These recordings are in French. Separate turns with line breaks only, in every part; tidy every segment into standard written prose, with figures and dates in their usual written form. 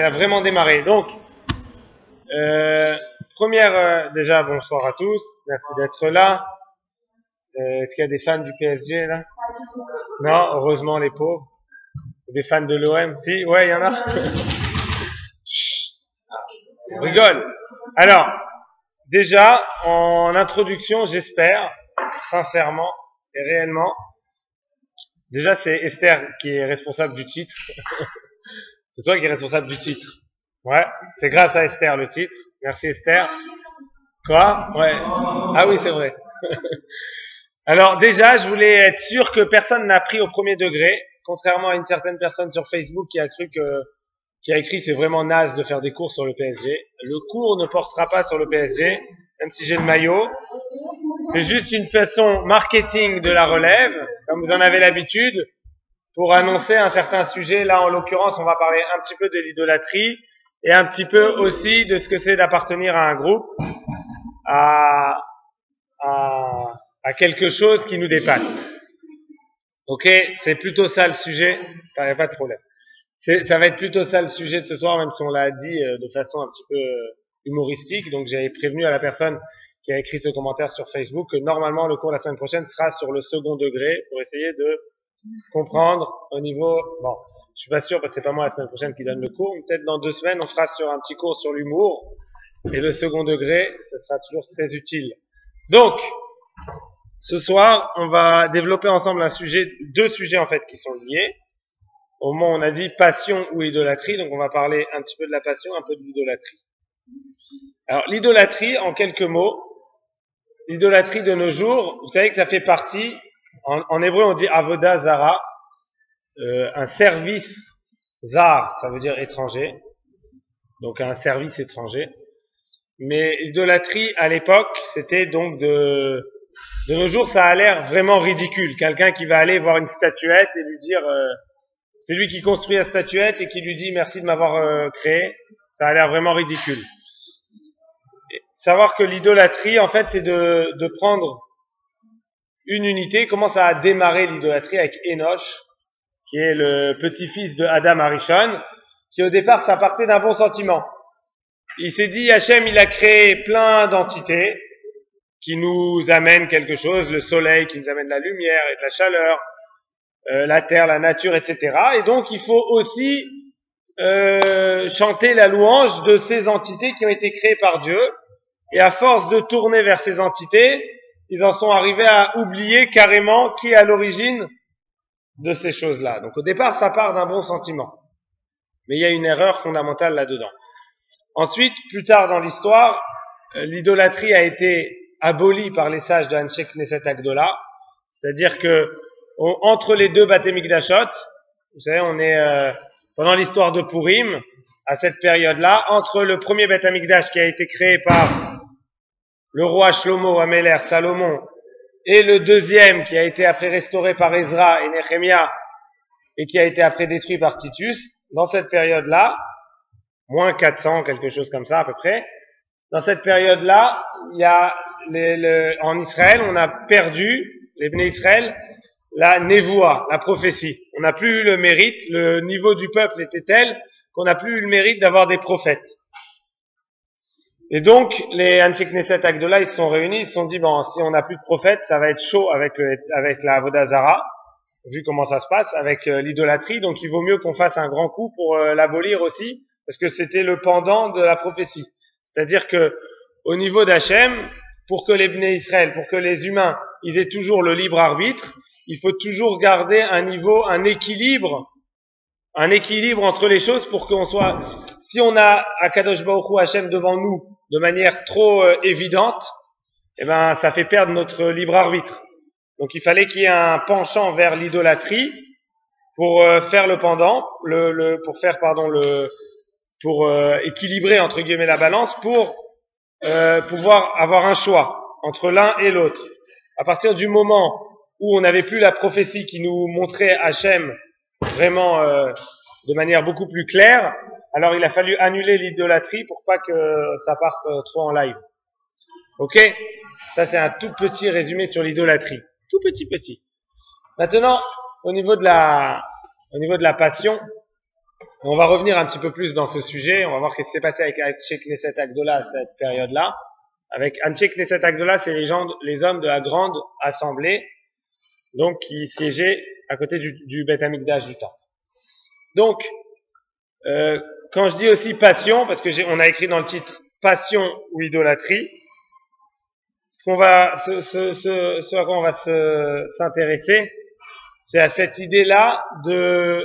a vraiment démarré. Donc, déjà, bonsoir à tous. Merci d'être là. Est-ce qu'il y a des fans du PSG là? Non, heureusement les pauvres. Des fans de l'OM? Si, ouais, il y en a. Chut, on rigole. Alors, déjà, en introduction, j'espère, sincèrement et réellement, déjà c'est Esther qui est responsable du titre. C'est toi qui es responsable du titre. Ouais, c'est grâce à Esther le titre. Merci Esther. Quoi? Ouais. Ah oui, c'est vrai. Alors déjà, je voulais être sûr que personne n'a pris au premier degré, contrairement à une certaine personne sur Facebook qui a qui a écrit c'est vraiment naze de faire des cours sur le PSG. Le cours ne portera pas sur le PSG, même si j'ai le maillot. C'est juste une façon marketing de la relève, comme vous en avez l'habitude, pour annoncer un certain sujet. Là, en l'occurrence, on va parler un petit peu de l'idolâtrie et un petit peu aussi de ce que c'est d'appartenir à un groupe, à quelque chose qui nous dépasse. Ok, c'est plutôt ça le sujet. Il n'y a pas de problème. Ça va être plutôt ça le sujet de ce soir, même si on l'a dit de façon un petit peu humoristique. Donc j'avais prévenu à la personne qui a écrit ce commentaire sur Facebook que normalement le cours la semaine prochaine sera sur le second degré pour essayer de comprendre au niveau. Bon, je suis pas sûr parce que c'est pas moi la semaine prochaine qui donne le cours. Mais peut-être dans 2 semaines on fera sur un petit cours sur l'humour et le second degré, ça sera toujours très utile. Donc ce soir, on va développer ensemble deux sujets en fait qui sont liés. Au moment où on a dit passion ou idolâtrie, donc on va parler un petit peu de la passion, un peu de l'idolâtrie. Alors l'idolâtrie, en quelques mots, l'idolâtrie de nos jours, vous savez que ça fait partie, en hébreu on dit avoda zara, un service zar, ça veut dire étranger, donc un service étranger. Mais idolâtrie à l'époque, c'était donc de nos jours, ça a l'air vraiment ridicule. Quelqu'un qui va aller voir une statuette et lui dire, c'est lui qui construit la statuette et qui lui dit merci de m'avoir créé, ça a l'air vraiment ridicule. Et savoir que l'idolâtrie, en fait, c'est de prendre une unité. Comment ça a démarré l'idolâtrie avec Enoch, qui est le petit-fils de Adam Arishon, qui au départ, ça partait d'un bon sentiment. Il s'est dit, Hachem, il a créé plein d'entités qui nous amènent quelque chose, le soleil qui nous amène la lumière et de la chaleur, la terre, la nature, etc. Et donc, il faut aussi chanter la louange de ces entités qui ont été créées par Dieu. Et à force de tourner vers ces entités, ils en sont arrivés à oublier carrément qui est à l'origine de ces choses-là. Donc, au départ, ça part d'un bon sentiment. Mais il y a une erreur fondamentale là-dedans. Ensuite, plus tard dans l'histoire, l'idolâtrie a été abolie par les sages de Anshe Knesset Agdola. C'est-à-dire que entre les deux Bate Mikdashot, vous savez, on est pendant l'histoire de Purim, à cette période-là, entre le premier Beth Amikdash qui a été créé par le roi Shlomo Améler Salomon et le deuxième qui a été après restauré par Ezra et Nehemia et qui a été après détruit par Titus, dans cette période-là, moins 400, quelque chose comme ça à peu près, dans cette période-là, il y a en Israël, on a perdu, les Bnei Israël, la névoa, la prophétie. On n'a plus eu le mérite, le niveau du peuple était tel qu'on n'a plus eu le mérite d'avoir des prophètes. Et donc, les Anshe Knesset Agdola, ils se sont réunis, ils se sont dit, bon, si on n'a plus de prophètes, ça va être chaud avec la Avoda Zara, vu comment ça se passe, avec l'idolâtrie, donc il vaut mieux qu'on fasse un grand coup pour l'abolir aussi, parce que c'était le pendant de la prophétie. C'est-à-dire que, au niveau d'Hachem, pour que les Bnei Israël, pour que les humains, ils aient toujours le libre arbitre, il faut toujours garder un équilibre entre les choses pour qu'on soit, si on a Akadosh Baruch Hu Hachem devant nous de manière trop évidente, eh ben, ça fait perdre notre libre arbitre. Donc il fallait qu'il y ait un penchant vers l'idolâtrie pour faire le pendant, pour équilibrer entre guillemets la balance, pour pouvoir avoir un choix entre l'un et l'autre. À partir du moment où on n'avait plus la prophétie qui nous montrait Hachem vraiment de manière beaucoup plus claire, alors il a fallu annuler l'idolâtrie pour pas que ça parte trop en live. Ok? Ça c'est un tout petit résumé sur l'idolâtrie. Tout petit. Maintenant, au niveau de la passion, On va revenir un petit peu plus dans ce sujet. On va voir ce qui s'est passé avec Anshe Knesset Agdola à cette période-là. Avec Anshe Knesset Agdola, c'est les hommes de la grande assemblée, donc qui siégeaient à côté du Beth Amikdash du temple. Donc, quand je dis aussi passion, parce que on a écrit dans le titre passion ou idolâtrie, ce à quoi on va s'intéresser, c'est à cette idée-là de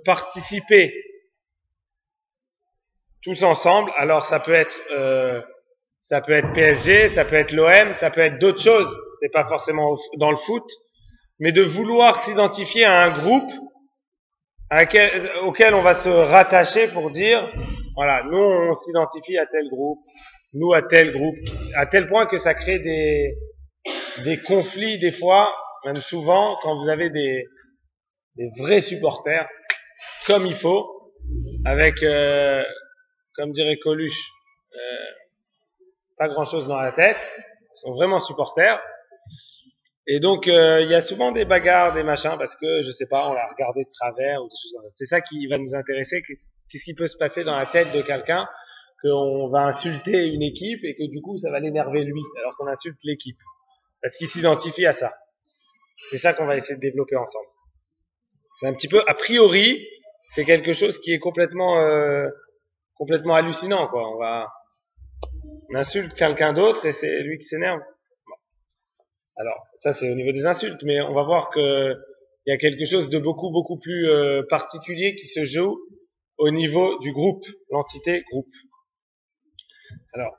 participer tous ensemble. Alors ça peut être PSG, ça peut être l'OM, ça peut être d'autres choses. C'est pas forcément dans le foot, mais de vouloir s'identifier à un groupe auquel on va se rattacher pour dire, voilà, nous on s'identifie à tel groupe, nous à tel groupe, à tel point que ça crée des conflits des fois, même souvent, quand vous avez des vrais supporters, comme il faut, avec, comme dirait Coluche, pas grand chose dans la tête, ils sont vraiment supporters. Et donc, il y a souvent des bagarres, des machins, parce que, je sais pas, on l'a regardé de travers ou des choses comme ça. C'est ça qui va nous intéresser. Qu'est-ce qui peut se passer dans la tête de quelqu'un, qu'on va insulter une équipe et que du coup, ça va l'énerver lui, alors qu'on insulte l'équipe. Parce qu'il s'identifie à ça. C'est ça qu'on va essayer de développer ensemble. C'est un petit peu, a priori, c'est quelque chose qui est complètement hallucinant, quoi. On insulte quelqu'un d'autre et c'est lui qui s'énerve. Alors, ça c'est au niveau des insultes, mais on va voir que il y a quelque chose de beaucoup plus particulier qui se joue au niveau du groupe, l'entité groupe. Alors,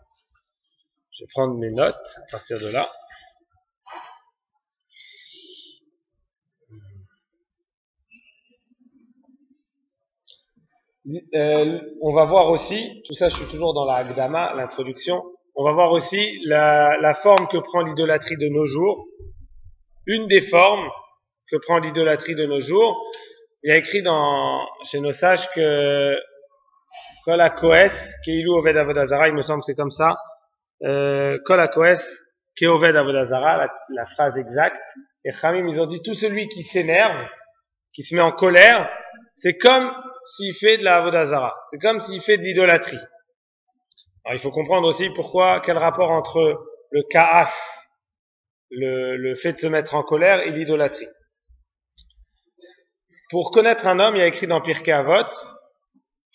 je vais prendre mes notes à partir de là. On va voir aussi, tout ça je suis toujours dans la Hagdama, l'introduction, on va voir aussi la forme que prend l'idolâtrie de nos jours. Une des formes que prend l'idolâtrie de nos jours, il y a écrit chez nos sages que Kol HaKoes Keilu Oved Avodah Zara, il me semble que c'est comme ça, Kol HaKoes Keoved Avodah Zara, la phrase exacte, et Chamim ils ont dit tout celui qui s'énerve, qui se met en colère, c'est comme s'il fait de la Avodah Zara, c'est comme s'il fait de l'idolâtrie. Alors il faut comprendre aussi quel rapport entre le ka'as, le fait de se mettre en colère, et l'idolâtrie. Pour connaître un homme, il y a écrit dans Pirkei Avot,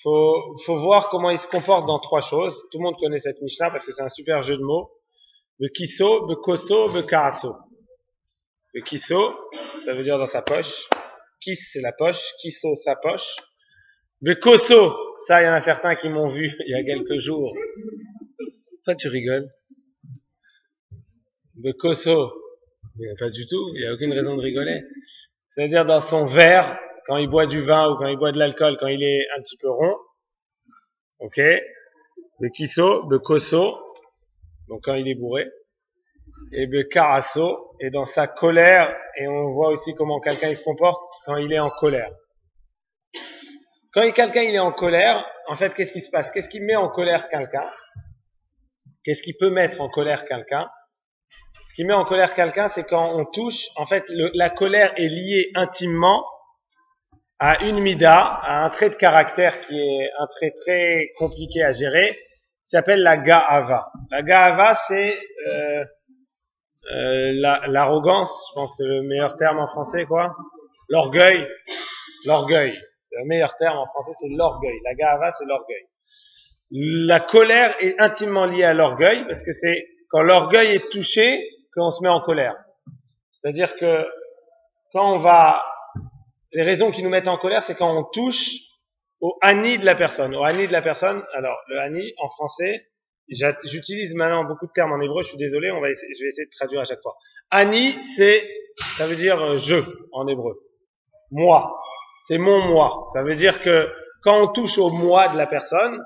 faut voir comment il se comporte dans trois choses. Tout le monde connaît cette Mishnah parce que c'est un super jeu de mots. Le kiso, le koso, le ka'aso. Le kiso, ça veut dire dans sa poche. Kis, c'est la poche. Kiso, sa poche. Le koso, ça, il y en a certains qui m'ont vu il y a quelques jours. Pourquoi tu rigoles? Le koso, pas du tout, il n'y a aucune raison de rigoler. C'est-à-dire dans son verre, quand il boit du vin ou quand il boit de l'alcool, quand il est un petit peu rond. Ok? Le kiso, le koso, donc quand il est bourré. Et le karasso est dans sa colère, et on voit aussi comment quelqu'un il se comporte quand il est en colère. Quand quelqu'un il est en colère, en fait, qu'est-ce qui se passe? Qu'est-ce qui met en colère quelqu'un? Qu'est-ce qui peut mettre en colère quelqu'un? Ce qui met en colère quelqu'un, c'est quand on touche, en fait, la colère est liée intimement à une mida, à un trait de caractère qui est un trait très compliqué à gérer, qui s'appelle la ga'ava. La ga'ava, c'est l'arrogance, je pense que c'est le meilleur terme en français, quoi. L'orgueil. C'est le meilleur terme en français, c'est l'orgueil. La ga'ava, c'est l'orgueil. La colère est intimement liée à l'orgueil, parce que c'est quand l'orgueil est touché qu'on se met en colère. C'est-à-dire que les raisons qui nous mettent en colère, c'est quand on touche au ani de la personne. Au ani de la personne, alors le ani en français, j'utilise maintenant beaucoup de termes en hébreu, je suis désolé, je vais essayer de traduire à chaque fois. Ani, ça veut dire je en hébreu. Moi, c'est mon moi. Ça veut dire que quand on touche au moi de la personne,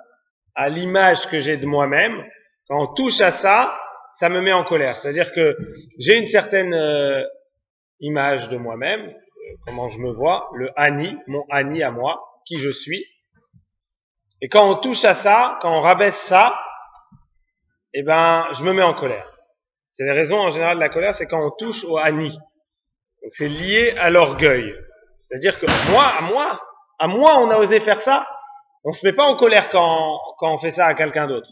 à l'image que j'ai de moi-même, quand on touche à ça, ça me met en colère. C'est-à-dire que j'ai une certaine image de moi-même, comment je me vois, le ani, mon ani à moi, qui je suis. Et quand on touche à ça, quand on rabaisse ça, eh ben, je me mets en colère. C'est les raisons en général de la colère, c'est quand on touche au ani. Donc c'est lié à l'orgueil. C'est-à-dire que moi, à moi on a osé faire ça, on se met pas en colère quand on fait ça à quelqu'un d'autre.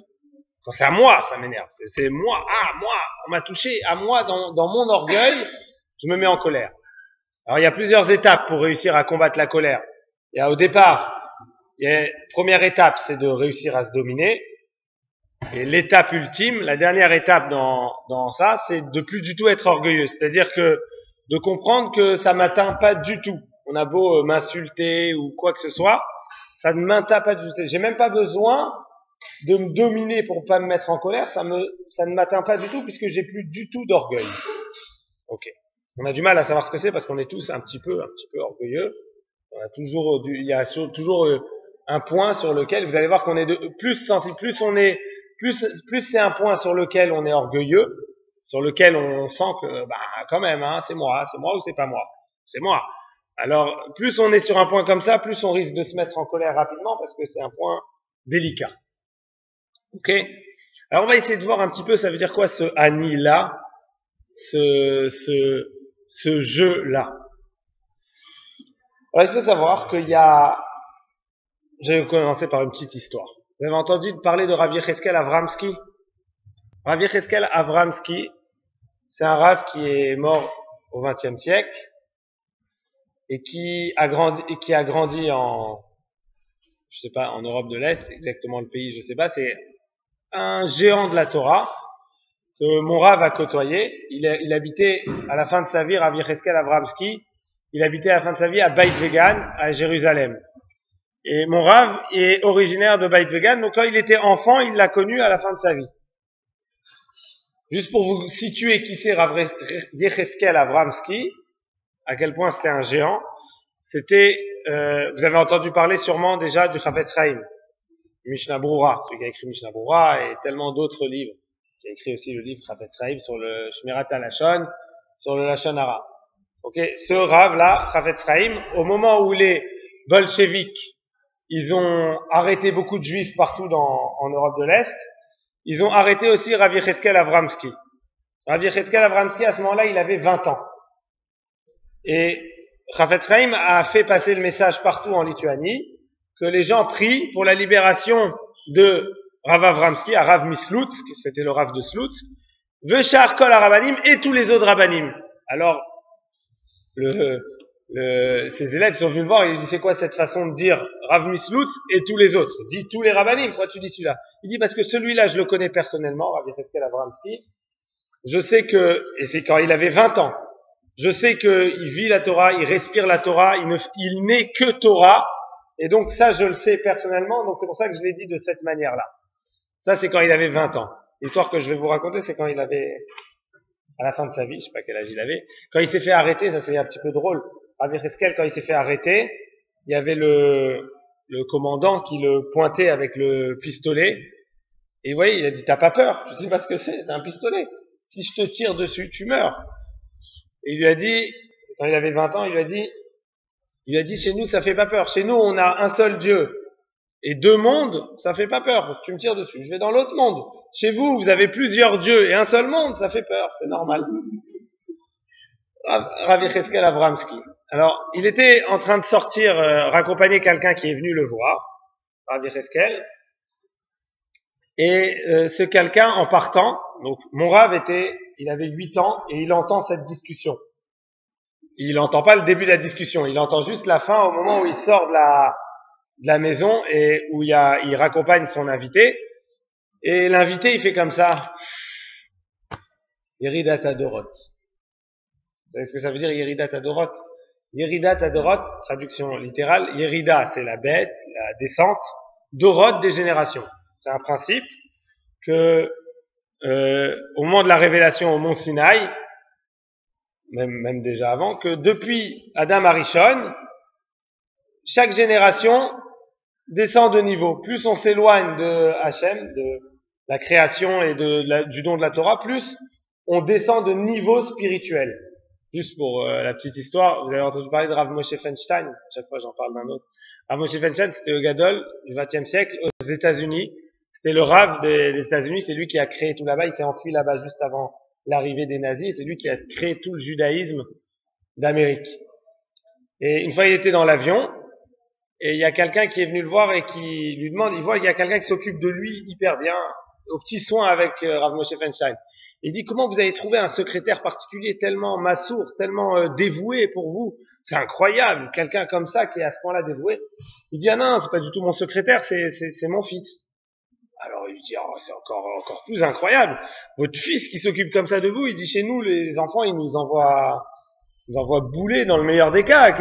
Quand c'est à moi, ça m'énerve. C'est moi, moi, on m'a touché, à moi, dans mon orgueil, je me mets en colère. Alors il y a plusieurs étapes pour réussir à combattre la colère. Il y a au départ, première étape, c'est de réussir à se dominer. Et l'étape ultime, la dernière étape dans ça, c'est de plus du tout être orgueilleux. C'est-à-dire que de comprendre que ça m'atteint pas du tout. On a beau m'insulter ou quoi que ce soit, ça ne m'atteint pas du tout. J'ai même pas besoin de me dominer pour pas me mettre en colère. Ça ne m'atteint pas du tout puisque j'ai plus du tout d'orgueil. Ok. On a du mal à savoir ce que c'est parce qu'on est tous un petit peu orgueilleux. On a toujours il y a toujours un point sur lequel vous allez voir qu'on est plus sensible, plus c'est un point sur lequel on est orgueilleux, sur lequel on sent que quand même c'est moi ou c'est pas moi, c'est moi. Alors plus on est sur un point comme ça, plus on risque de se mettre en colère rapidement parce que c'est un point délicat. Ok. Alors on va essayer de voir un petit peu ça veut dire quoi ce ani là, ce jeu là. Alors il faut savoir qu'il y a, je vais commencer par une petite histoire. Vous avez entendu parler de Rav Yecheskel Avramsky? Rav Yecheskel Avramsky, c'est un Rav qui est mort au XXe siècle et qui a grandi en, je sais pas, en Europe de l'Est, exactement le pays, je sais pas, c'est un géant de la Torah que mon Rav a côtoyé. Il habitait à la fin de sa vie, Rav Yecheskel Avramsky, il habitait à la fin de sa vie à Beit Vegan, à Jérusalem. Et mon Rav est originaire de Beit Vegan, donc quand il était enfant, il l'a connu à la fin de sa vie. Juste pour vous situer qui c'est Rav Yecheskel Avramsky, à quel point c'était un géant, c'était, vous avez entendu parler sûrement déjà du Chafetz Chaim, Mishnah Brura, celui qui a écrit Mishnah Brura et tellement d'autres livres. Il a écrit aussi le livre Chafetz Chaim sur le Shmirat HaLashon, sur le Lashon Hara. Ok, ce Rav là, Chafetz Chaim, au moment où les bolcheviks ils ont arrêté beaucoup de juifs partout en Europe de l'Est, ils ont arrêté aussi Rav Yecheskel Avramsky. Rav Yecheskel Avramsky, à ce moment-là, il avait 20 ans. Et Chafetz Chaim a fait passer le message partout en Lituanie que les gens prient pour la libération de Rav Avramsky, à Rav Mislutsk, c'était le Rav de Slutsk, Veshar Kol HaRabanim et tous les autres Rabanim. Alors, ses élèves sont venus le voir et il dit c'est quoi cette façon de dire Rav Mislutsk et tous les autres? Dis tous les Rabbanim, pourquoi tu dis celui-là? Il dit parce que celui-là je le connais personnellement, Rav Yecheskel Avramsky. Je sais que, et c'est quand il avait 20 ans, je sais que il vit la Torah, il respire la Torah, il n'est que Torah, et donc ça je le sais personnellement, donc c'est pour ça que je l'ai dit de cette manière-là. Ça c'est quand il avait 20 ans. L'histoire que je vais vous raconter c'est quand il avait, à la fin de sa vie, je sais pas quel âge il avait, quand il s'est fait arrêter, ça c'est un petit peu drôle. Rav Yecheskel, quand il s'est fait arrêter, il y avait le commandant qui le pointait avec le pistolet. Et vous voyez, il a dit, t'as pas peur? Je sais pas ce que c'est un pistolet. Si je te tire dessus, tu meurs. Et il lui a dit, quand il avait 20 ans, il lui a dit, chez nous, ça fait pas peur. Chez nous, on a un seul Dieu. Et 2 mondes, ça fait pas peur. Tu me tires dessus. Je vais dans l'autre monde. Chez vous, vous avez plusieurs dieux et un seul monde, ça fait peur. C'est normal. Rav Yecheskel Avramsky. Alors, il était en train de sortir, raccompagner quelqu'un qui est venu le voir, Rav Yecheskel, et ce quelqu'un, en partant, donc mon Rav il avait 8 ans, et il entend cette discussion. Il n'entend pas le début de la discussion, il entend juste la fin au moment où il sort de la maison et où il raccompagne son invité, et l'invité, il fait comme ça, Yeridat Adorot. Vous savez ce que ça veut dire, Yeridat Adorot? Yeridat Adorot, traduction littérale, Yerida c'est la baisse, la descente, Dorot des générations. C'est un principe que au moment de la révélation au mont Sinaï, même déjà avant, que depuis Adam Arishon, chaque génération descend de niveau. Plus on s'éloigne de Hachem, de la création et du don de la Torah, plus on descend de niveau spirituel. Juste pour la petite histoire, vous avez entendu parler de Rav Moshe Feinstein, à chaque fois j'en parle d'un autre. Rav Moshe Feinstein, c'était le Gadol du XXe siècle aux États-Unis. C'était le Rav des États-Unis, c'est lui qui a créé tout là-bas, il s'est enfui là-bas juste avant l'arrivée des nazis, et c'est lui qui a créé tout le judaïsme d'Amérique. Et une fois il était dans l'avion, et il y a quelqu'un qui est venu le voir et qui lui demande, il voit qu'il y a quelqu'un qui s'occupe de lui hyper bien, aux petits soins avec Rav Moshe Feinstein. Il dit, comment vous avez trouvé un secrétaire particulier tellement massour, tellement dévoué pour vous? C'est incroyable, quelqu'un comme ça qui est à ce point-là dévoué. Il dit, ah non, c'est pas du tout mon secrétaire, c'est mon fils. Alors il lui dit, oh, c'est encore plus incroyable. Votre fils qui s'occupe comme ça de vous, il dit, chez nous, les enfants, ils nous envoient bouler dans le meilleur des cas.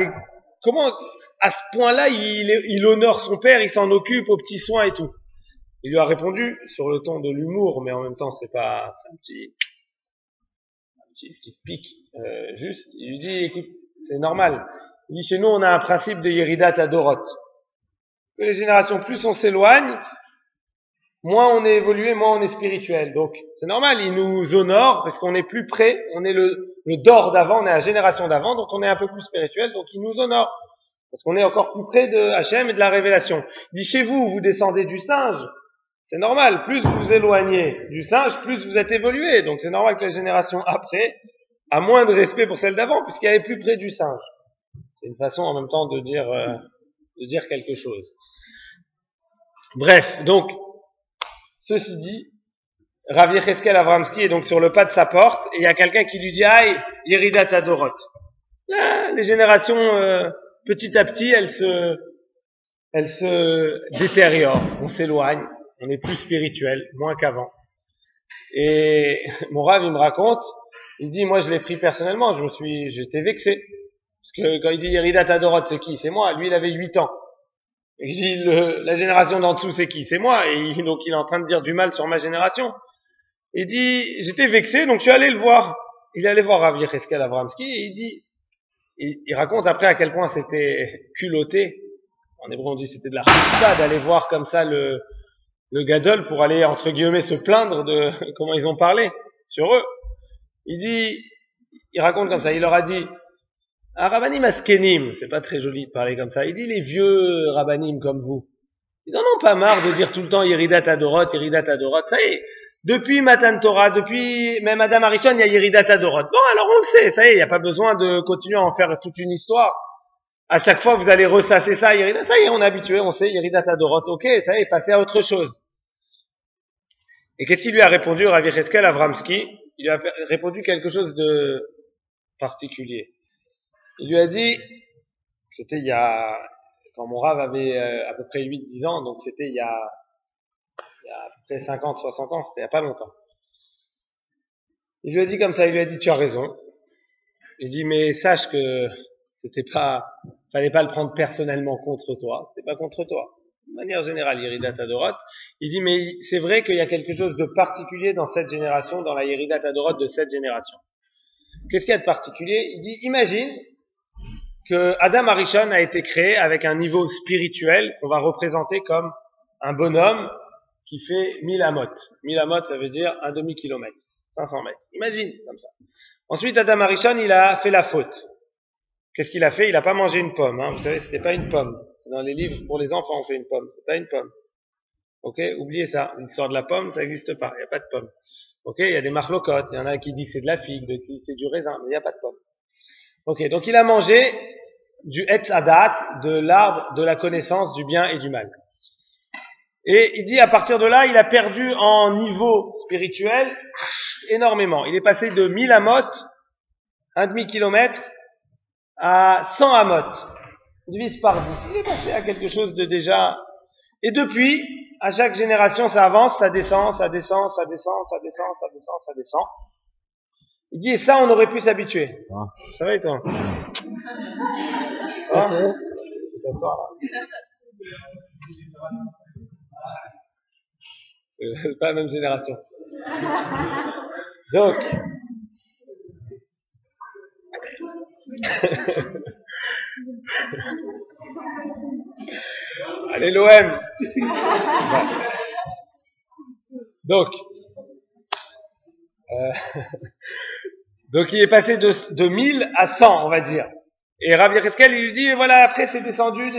Comment, à ce point-là, il honore son père, il s'en occupe aux petits soins et tout? Il lui a répondu sur le ton de l'humour, mais en même temps, c'est un petit pic, juste. Il lui dit, écoute, c'est normal. Il dit, chez nous, on a un principe de Yeridat Adorot. Que les générations, plus on s'éloigne, moins on est évolué, moins on est spirituel. Donc, c'est normal, il nous honore, parce qu'on est plus près, on est le dor d'avant, on est la génération d'avant, donc on est un peu plus spirituel, donc il nous honore. Parce qu'on est encore plus près de Hachem et de la révélation. Il dit, chez vous, vous descendez du singe. C'est normal, plus vous vous éloignez du singe, plus vous êtes évolué. Donc c'est normal que la génération après a moins de respect pour celle d'avant, puisqu'elle est plus près du singe. C'est une façon en même temps de dire quelque chose. Bref, donc, ceci dit, Rav Yecheskel Avramski est donc sur le pas de sa porte, et il y a quelqu'un qui lui dit, aïe, Yeridat Adorot. Les générations, petit à petit, elles se détériorent, on s'éloigne. On est plus spirituel, moins qu'avant. Et mon Rav, il me raconte, il dit, moi je l'ai pris personnellement, j'étais vexé. Parce que quand il dit Yeridat Adorot, c'est qui? C'est moi. Lui, il avait 8 ans. Et je dis, la génération d'en dessous, c'est qui? C'est moi. Et donc il est en train de dire du mal sur ma génération. Il dit, j'étais vexé, donc je suis allé le voir. Il est allé voir Rav Yecheskel Avramski, et il dit, il raconte après à quel point c'était culotté. En hébreu, on dit c'était de la chutzpah d'aller voir comme ça le gadol pour aller, entre guillemets, se plaindre de comment ils ont parlé sur eux. Il raconte comme ça, il leur a dit, ah, Rabbanim Askenim, c'est pas très joli de parler comme ça, il dit les vieux Rabbanim comme vous, ils en ont pas marre de dire tout le temps Yeridat Adorot, ça y est, depuis Matan Torah, depuis même Adam Arishon, il y a Yeridat Adorot. Bon, alors on le sait, ça y est, il n'y a pas besoin de continuer à en faire toute une histoire. À chaque fois, vous allez ressasser ça, Yeridat, ça y est, on est habitué, on sait, Yeridat Adorot, ok, ça y est, passez à autre chose. Et qu'est-ce qu'il lui a répondu, Rav Yecheskel Avramski? Il lui a répondu quelque chose de particulier. Il lui a dit, c'était quand mon Rav avait à peu près 8-10 ans, donc c'était il y a à peu près 50, 60 ans, c'était il y a pas longtemps. Il lui a dit comme ça, il lui a dit, tu as raison. Il dit, mais sache que fallait pas le prendre personnellement contre toi, c'était pas contre toi. De manière générale, Yeridat Adorot, il dit, mais c'est vrai qu'il y a quelque chose de particulier dans cette génération, dans la Yeridat Adorot de cette génération. Qu'est-ce qu'il y a de particulier? Il dit, imagine que Adam Arishon a été créé avec un niveau spirituel qu'on va représenter comme un bonhomme qui fait 1000 amot. 1000 amot, ça veut dire un demi-kilomètre, 500 mètres. Imagine, comme ça. Ensuite, Adam Arishon, il a fait la faute. Qu'est-ce qu'il a fait? Il a pas mangé une pomme, hein. Vous savez, c'était pas une pomme. C'est dans les livres pour les enfants, on fait une pomme. C'est pas une pomme. Ok? Oubliez ça. L'histoire de la pomme, ça n'existe pas. Il n'y a pas de pomme. Ok? Il y a des marlocotes. Il y en a qui disent que c'est de la figue, d'autres qui disent que c'est du raisin, mais il n'y a pas de pomme. Ok. Donc, il a mangé du Etz Hadat, de l'arbre de la connaissance du bien et du mal. Et il dit, à partir de là, il a perdu en niveau spirituel énormément. Il est passé de 1000 amot, un demi-kilomètre, à 100 amot. Divise par 10. Il est passé à quelque chose de déjà... Et depuis, à chaque génération, ça avance, ça descend, ça descend, ça descend, ça descend, ça descend, ça descend. Il dit, et ça, on aurait pu s'habituer. Ça va et toi? Ça va? C'est pas la même génération. Donc, allez l'OM. Donc il est passé de 1000 à 100, on va dire. Et Rav Yecheskel, il lui dit, voilà, après c'est descendu.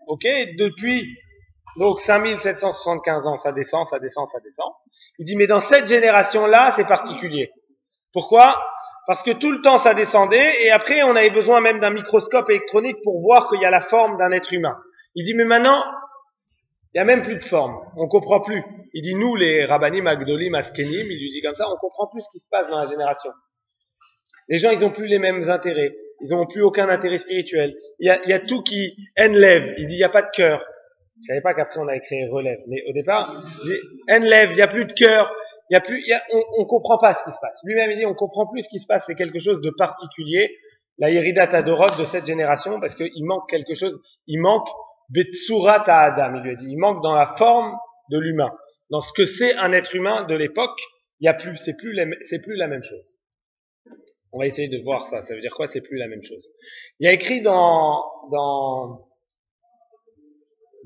Ok, depuis donc 5775 ans, ça descend. Il dit, mais dans cette génération-là, c'est particulier. Pourquoi? Parce que tout le temps ça descendait, et après on avait besoin même d'un microscope électronique pour voir qu'il y a la forme d'un être humain. Il dit, mais maintenant, il y a même plus de forme, on comprend plus. Il dit, nous les Rabbanim, Agdolim, Askenim, il lui dit comme ça, on comprend plus ce qui se passe dans la génération. Les gens, ils ont plus les mêmes intérêts, ils ont plus aucun intérêt spirituel. Il y a tout qui enlève, il dit, il y a pas de cœur. Je savais pas qu'après on avait créé relève, mais au départ, il dit, enlève, il y a plus de cœur, on comprend pas ce qui se passe. Lui-même, il dit, on comprend plus ce qui se passe, c'est quelque chose de particulier, la Yeridat Adorot de cette génération, parce qu'il manque quelque chose, il manque Betsurat Adam, il lui a dit, il manque dans la forme de l'humain, dans ce que c'est un être humain de l'époque, c'est plus la même chose. On va essayer de voir ça veut dire quoi, c'est plus la même chose. Il y a écrit dans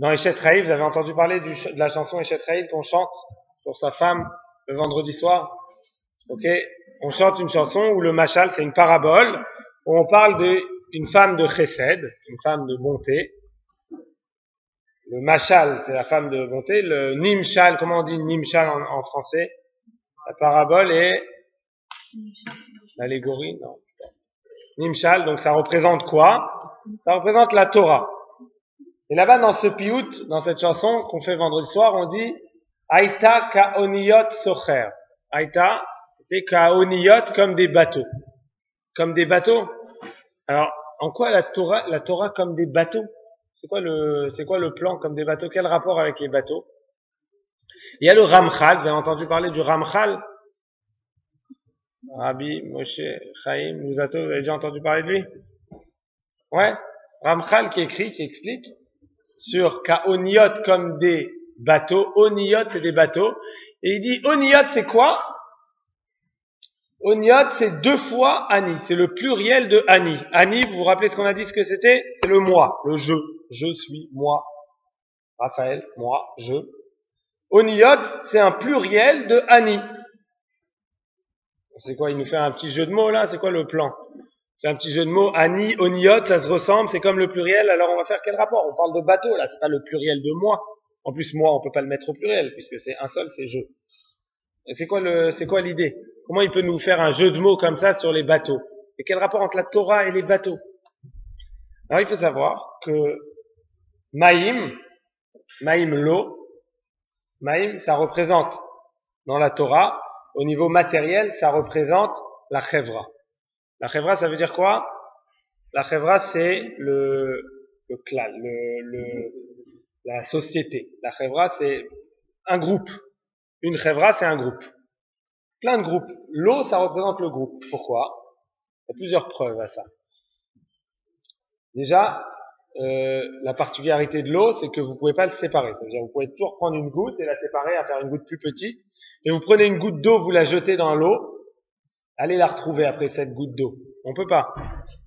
Eshet Raïl, vous avez entendu parler de la chanson Eshet Raïl qu'on chante pour sa femme le vendredi soir? Ok, on chante une chanson où le machal, c'est une parabole, où on parle d'une femme de chesed, une femme de bonté. Le machal, c'est la femme de bonté. Le nimshal, comment on dit nimshal en français? La parabole est l'allégorie, non. Nimshal, donc ça représente quoi? Ça représente la Torah. Et là-bas, dans ce piout, dans cette chanson qu'on fait vendredi soir, on dit Aïta ka'oniyot socher. Aïta, c'était ka'oniyot comme des bateaux. Comme des bateaux. Alors, en quoi la Torah comme des bateaux? C'est quoi le plan comme des bateaux? Quel rapport avec les bateaux? Il y a le Ramchal, vous avez entendu parler du Ramchal? Rabbi Moshe Chaim Luzzatto, vous avez déjà entendu parler de lui? Ouais. Ramchal qui explique sur Ka'oniot comme des bateaux. Oniot, c'est des bateaux. Et il dit, Oniot, c'est quoi? Oniot, c'est 2 fois Ani. C'est le pluriel de Ani. Ani, vous vous rappelez ce qu'on a dit, ce que c'était? C'est le moi, le je. Je suis, moi. Raphaël, moi, je. Oniot, c'est un pluriel de Ani. C'est quoi? Il nous fait un petit jeu de mots là? C'est quoi le plan? C'est un petit jeu de mots. Ani, Oniot, ça se ressemble, c'est comme le pluriel. Alors on va faire quel rapport? On parle de bateau là, c'est pas le pluriel de moi. En plus, moi, on peut pas le mettre au pluriel, puisque c'est un seul, c'est je. Et c'est quoi l'idée? Comment il peut nous faire un jeu de mots comme ça sur les bateaux? Et quel rapport entre la Torah et les bateaux? Alors il faut savoir que Maïm, l'eau, Maïm, ça représente, dans la Torah, au niveau matériel, ça représente la chevra. La chevra, ça veut dire quoi? La chevra, c'est le klal, la société. La chevra, c'est un groupe. Une chevra, c'est un groupe. Plein de groupes. L'eau, ça représente le groupe. Pourquoi? Il y a plusieurs preuves à ça. Déjà, la particularité de l'eau, c'est que vous pouvez pas le séparer. Ça veut dire, vous pouvez toujours prendre une goutte et la séparer, à faire une goutte plus petite. Et vous prenez une goutte d'eau, vous la jetez dans l'eau. Allez la retrouver après cette goutte d'eau. On peut pas.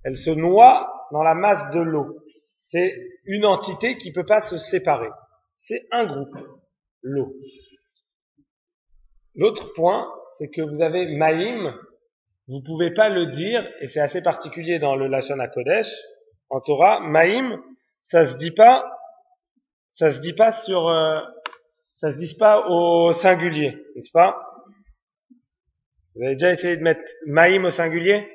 Elle se noie dans la masse de l'eau. C'est une entité qui peut pas se séparer. C'est un groupe. L'eau. L'autre point, c'est que vous avez Maïm, vous pouvez pas le dire, et c'est assez particulier dans le Lashon HaKodesh, en Torah, Maïm, ça se dit pas au singulier, n'est-ce pas? Vous avez déjà essayé de mettre Maïm au singulier?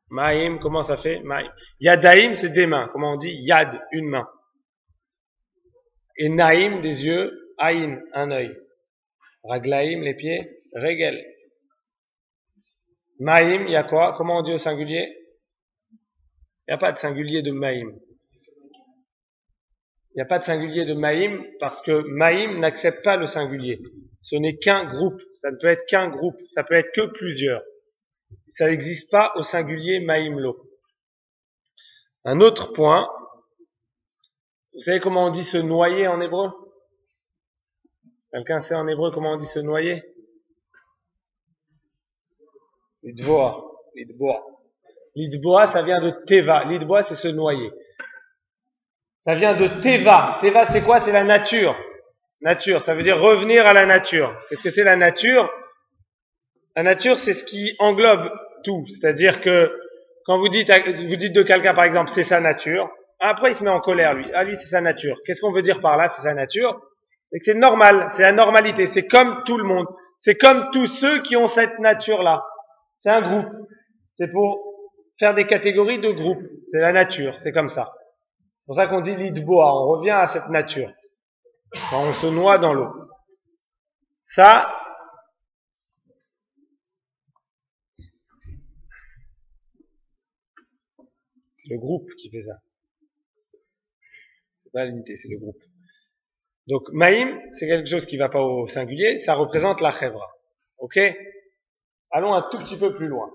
Maïm, comment ça fait? Maïm. Yadaïm, c'est des mains. Comment on dit? Yad, une main. Et Naïm, des yeux. Aïn, un œil. Raglaïm, les pieds. Regel. Maïm, il y a quoi? Comment on dit au singulier? Il n'y a pas de singulier de Maïm. Il n'y a pas de singulier de Maïm parce que Maïm n'accepte pas le singulier. Ce n'est qu'un groupe. Ça ne peut être qu'un groupe. Ça peut être que plusieurs. Ça n'existe pas au singulier Maïm lo. Un autre point. Vous savez comment on dit se noyer en hébreu? Quelqu'un sait en hébreu comment on dit se noyer? Lidboa. Lidboa, ça vient de Teva. Lidboa, c'est se noyer. Ça vient de Teva. Teva, c'est quoi? C'est la nature. Nature, ça veut dire revenir à la nature. Qu'est-ce que c'est la nature? La nature, c'est ce qui englobe tout. C'est-à-dire que quand vous dites de quelqu'un, par exemple, c'est sa nature, après il se met en colère, lui. Ah, lui, c'est sa nature. Qu'est-ce qu'on veut dire par là? C'est sa nature. Et que c'est normal. C'est la normalité. C'est comme tout le monde. C'est comme tous ceux qui ont cette nature-là. C'est un groupe. c'est pour faire des catégories de groupes. C'est la nature, c'est comme ça. C'est pour ça qu'on dit l'idboa, on revient à cette nature. Quand on se noie dans l'eau. Ça, c'est le groupe qui fait ça. C'est pas l'unité, c'est le groupe. Donc, Maïm, c'est quelque chose qui va pas au singulier, ça représente la chèvre. Ok? Allons un tout petit peu plus loin.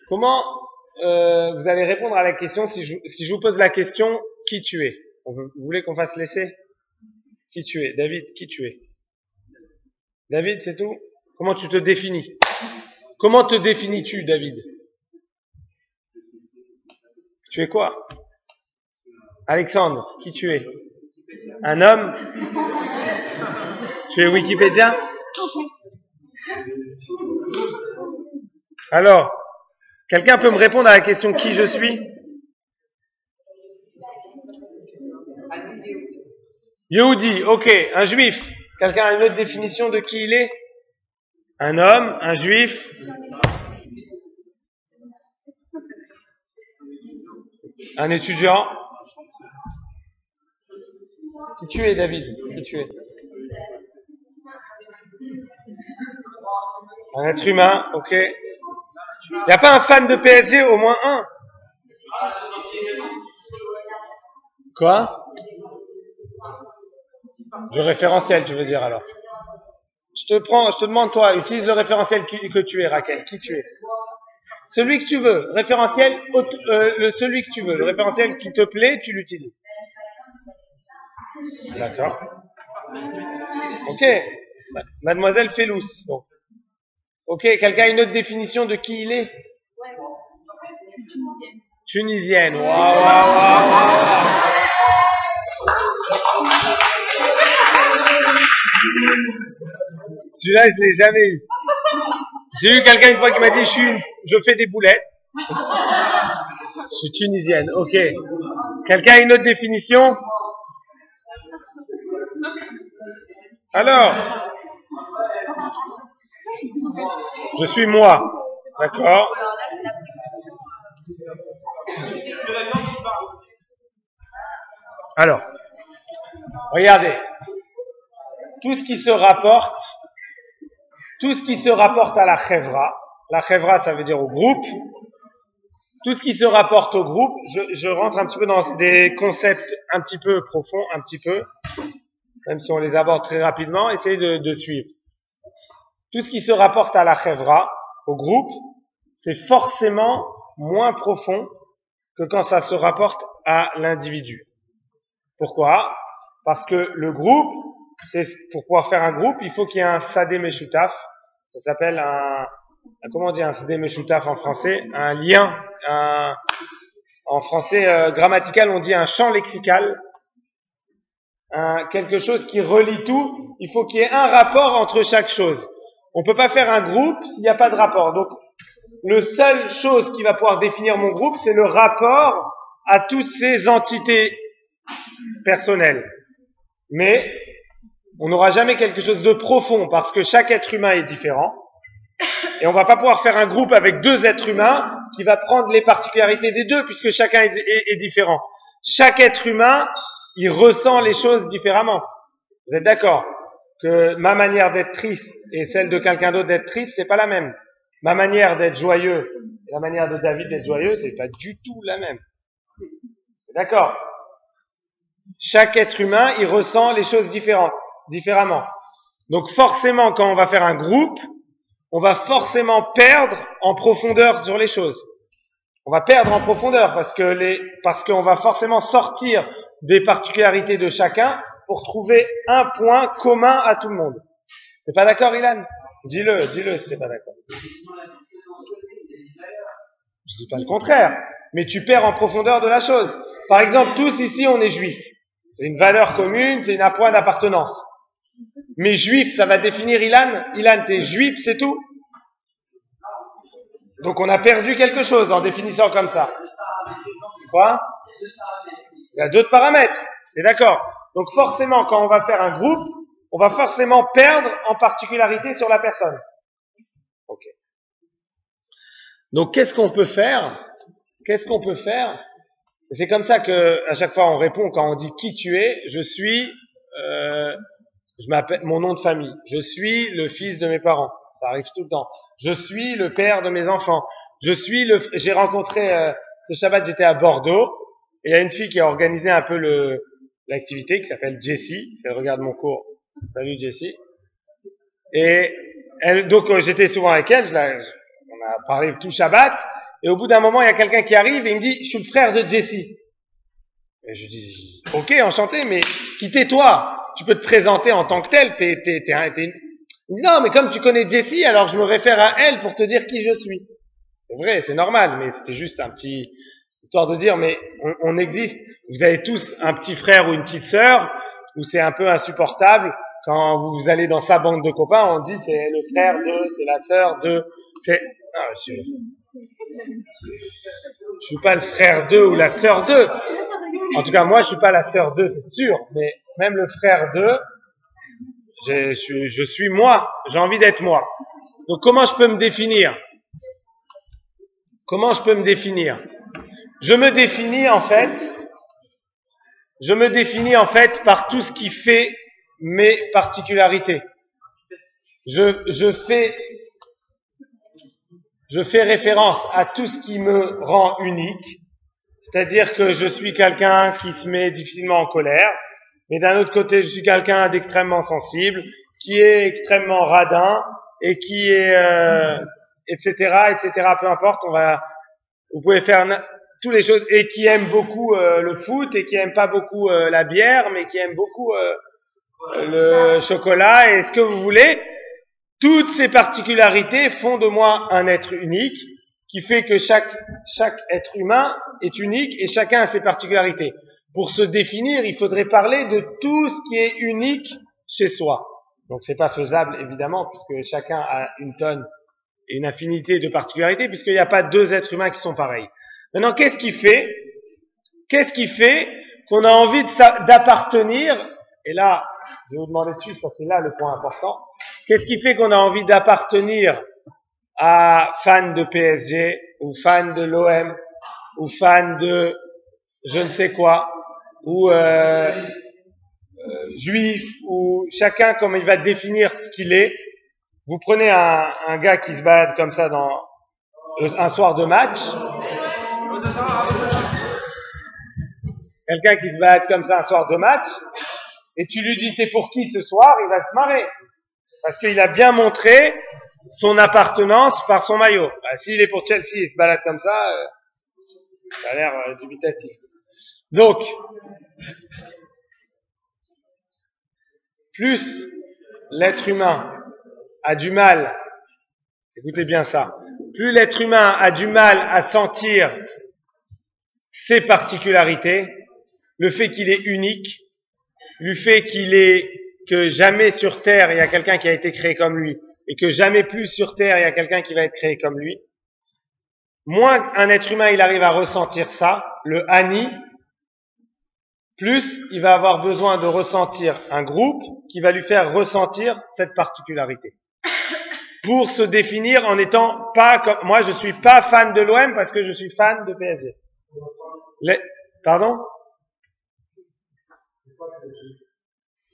Comment vous allez répondre à la question si je vous pose la question, qui tu es? Vous voulez qu'on fasse l'essai? Qui tu es? David, qui tu es? David, c'est tout? Comment tu te définis? Comment te définis-tu, David? Tu es quoi? Alexandre, qui tu es? Un homme? Tu es Wikipédia? Alors, quelqu'un peut me répondre à la question qui je suis? Yehudi, ok, un juif. Quelqu'un a une autre définition de qui il est? Un homme, un juif. Un étudiant. Qui tu es, David? Qui tu es? Un être humain, ok. Il n'y a pas un fan de PSG, au moins un? Quoi? Du référentiel, tu veux dire alors? Je te demande toi, utilise le référentiel que tu es, Raquel. Qui tu es? Celui que tu veux. Référentiel, celui que tu veux. Le référentiel qui te plaît, tu l'utilises. D'accord. Ok. Mademoiselle Félous. Donc. Ok, quelqu'un a une autre définition de qui il est? Tunisienne. Waouh, waouh, waouh. Celui-là, je l'ai jamais eu. J'ai eu quelqu'un une fois qui m'a dit je fais des boulettes. Je suis tunisienne. Ok. Quelqu'un a une autre définition? Alors, je suis moi. D'accord. Alors, regardez. Tout ce qui se rapporte à la chèvra, ça veut dire au groupe. Tout ce qui se rapporte au groupe, je rentre un petit peu dans des concepts un petit peu profonds, un petit peu, même si on les aborde très rapidement, essayez de suivre. Tout ce qui se rapporte à la chèvra, au groupe, c'est forcément moins profond que quand ça se rapporte à l'individu. Pourquoi? Parce que le groupe, pour pouvoir faire un groupe, il faut qu'il y ait un sadé meshutaf. Ça s'appelle comment on dit un sadé meshutaf en français? Un lien, en français grammatical, on dit un champ lexical. Quelque chose qui relie tout. Il faut qu'il y ait un rapport entre chaque chose. On peut pas faire un groupe s'il n'y a pas de rapport. Donc, le seule chose qui va pouvoir définir mon groupe, c'est le rapport à toutes ces entités personnelles. Mais, on n'aura jamais quelque chose de profond parce que chaque être humain est différent. Et on va pas pouvoir faire un groupe avec deux êtres humains qui va prendre les particularités des deux puisque chacun est différent. Chaque être humain, il ressent les choses différemment. Vous êtes d'accord que ma manière d'être triste et celle de quelqu'un d'autre d'être triste, c'est pas la même. Ma manière d'être joyeux et la manière de David d'être joyeux, c'est pas du tout la même. D'accord? Chaque être humain, il ressent les choses différemment. Donc forcément, quand on va faire un groupe, on va forcément perdre en profondeur sur les choses. On va perdre en profondeur parce qu'on va forcément sortir des particularités de chacun pour trouver un point commun à tout le monde. T'es pas d'accord, Ilan? Dis-le si t'es pas d'accord. Je dis pas le contraire, mais tu perds en profondeur de la chose. Par exemple, tous ici, on est juifs. C'est une valeur commune, c'est un point d'appartenance. Mais juif, ça va définir Ilan. Ilan, t'es juif, c'est tout. Donc on a perdu quelque chose en définissant comme ça. Quoi? Il y a d'autres paramètres. C'est d'accord. Donc forcément, quand on va faire un groupe, on va forcément perdre en particularité sur la personne. Ok. Donc, qu'est-ce qu'on peut faire? C'est comme ça que, à chaque fois, on répond quand on dit qui tu es. Je suis, je m'appelle mon nom de famille. Je suis le fils de mes parents. Ça arrive tout le temps. Je suis le père de mes enfants. J'ai rencontré, ce Shabbat, j'étais à Bordeaux. Et il y a une fille qui a organisé un peu l'activité, qui s'appelle Jessie. Si elle regarde mon cours. Salut Jessie. Et donc, j'étais souvent avec elle. On a parlé tout Shabbat. Et au bout d'un moment, il y a quelqu'un qui arrive et il me dit, je suis le frère de Jessie. Et je dis, ok, enchanté, mais qui t'es toi? Tu peux te présenter en tant que tel. Il dit, non, mais comme tu connais Jessie, alors je me réfère à elle pour te dire qui je suis. C'est vrai, c'est normal, mais c'était juste un petit, histoire de dire, mais on existe. Vous avez tous un petit frère ou une petite sœur, où c'est un peu insupportable. Quand vous allez dans sa bande de copains, on dit c'est le frère de, c'est la sœur de, je suis pas le frère d'eux ou la sœur d'eux. En tout cas, moi, je suis pas la sœur d'eux, c'est sûr. Mais même le frère d'eux, je suis moi. J'ai envie d'être moi. Donc, comment je peux me définir? Je me définis en fait par tout ce qui fait mes particularités. Je fais référence à tout ce qui me rend unique, c'est-à-dire que je suis quelqu'un qui se met difficilement en colère, mais d'un autre côté, je suis quelqu'un d'extrêmement sensible, qui est extrêmement radin, et qui est, etc., peu importe, vous pouvez faire toutes les choses, et qui aime beaucoup le foot, et qui aime pas beaucoup la bière, mais qui aime beaucoup le chocolat, et ce que vous voulez. Toutes ces particularités font de moi un être unique, qui fait que chaque être humain est unique et chacun a ses particularités. Pour se définir, il faudrait parler de tout ce qui est unique chez soi. Donc c'est pas faisable, évidemment, puisque chacun a une tonne et une infinité de particularités, puisqu'il n'y a pas deux êtres humains qui sont pareils. Maintenant, qu'est-ce qui fait qu'on a envie d'appartenir, et là, je vais vous demander de suite, parce que c'est là le point important. Qu'est-ce qui fait qu'on a envie d'appartenir à fan de PSG, ou fan de l'OM, ou fan de je ne sais quoi, ou juif, ou chacun comme il va définir ce qu'il est. Vous prenez un gars qui se balade comme ça un soir de match, quelqu'un qui se balade comme ça un soir de match, et tu lui dis t'es pour qui ce soir, il va se marrer. Parce qu'il a bien montré son appartenance par son maillot. S'il est pour Chelsea et se balade comme ça a l'air dubitatif. Donc, plus l'être humain a du mal, écoutez bien ça, plus l'être humain a du mal à sentir ses particularités, le fait qu'il est unique, le fait que jamais sur Terre il y a quelqu'un qui a été créé comme lui, et que jamais plus sur Terre il y a quelqu'un qui va être créé comme lui, moins un être humain il arrive à ressentir ça, le Ani, plus il va avoir besoin de ressentir un groupe qui va lui faire ressentir cette particularité. Pour se définir en étant pas comme, moi je suis pas fan de l'OM parce que je suis fan de PSG. Pardon?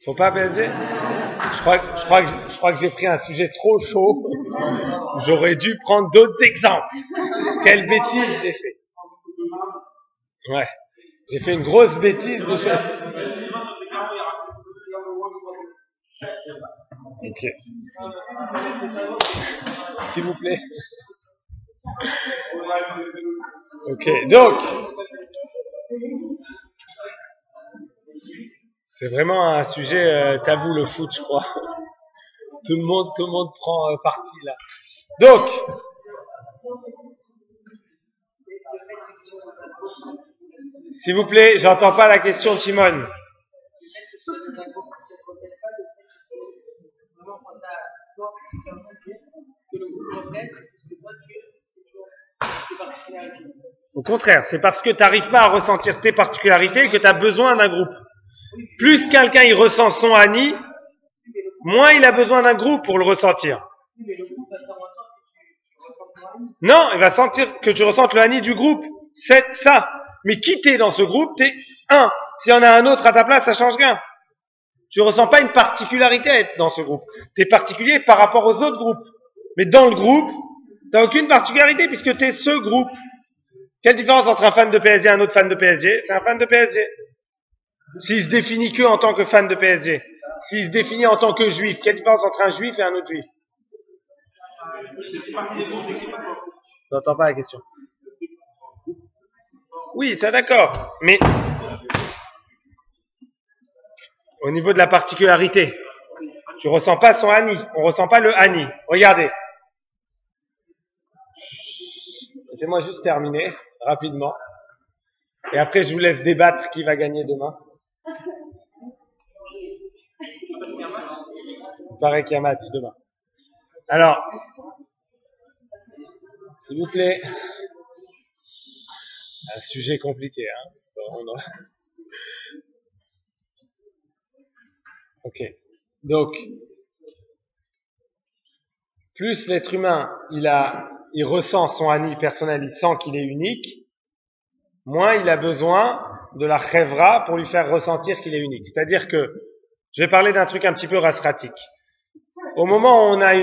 Faut pas PSG? Je crois que j'ai pris un sujet trop chaud. J'aurais dû prendre d'autres exemples. Quelle bêtise j'ai fait. Ouais. J'ai fait une grosse bêtise de chose. Ok. S'il vous plaît. Ok. Donc, c'est vraiment un sujet tabou, le foot, je crois. Tout le monde prend parti là. Donc, s'il vous plaît, j'entends pas la question de Shimon. Au contraire, c'est parce que tu n'arrives pas à ressentir tes particularités que tu as besoin d'un groupe. Plus quelqu'un il ressent son Ani, moins il a besoin d'un groupe pour le ressentir. Non, il va sentir que tu ressentes le Ani du groupe. C'est ça. Mais qui t'es dans ce groupe, t'es un. S'il y en a un autre à ta place, ça change rien. Tu ressens pas une particularité à être dans ce groupe. T'es particulier par rapport aux autres groupes. Mais dans le groupe, t'as aucune particularité puisque t'es ce groupe. Quelle différence entre un fan de PSG et un autre fan de PSG? C'est un fan de PSG. S'il se définit que en tant que fan de PSG, s'il se définit en tant que juif, quelle différence entre un juif et un autre juif? Je n'entends pas la question. Oui, ça d'accord, mais au niveau de la particularité, tu ressens pas son Ani, on ressent pas le Ani. Regardez. Laissez-moi juste terminer rapidement. Et après, je vous laisse débattre qui va gagner demain. Il paraît qu'il y a match demain. Alors, s'il vous plaît, un sujet compliqué, hein. Ok. Donc, plus l'être humain, il ressent son Ani personnel, il sent qu'il est unique, moins il a besoin de la chevra pour lui faire ressentir qu'il est unique. C'est-à-dire que, je vais parler d'un truc un petit peu rasratique. Au moment où on a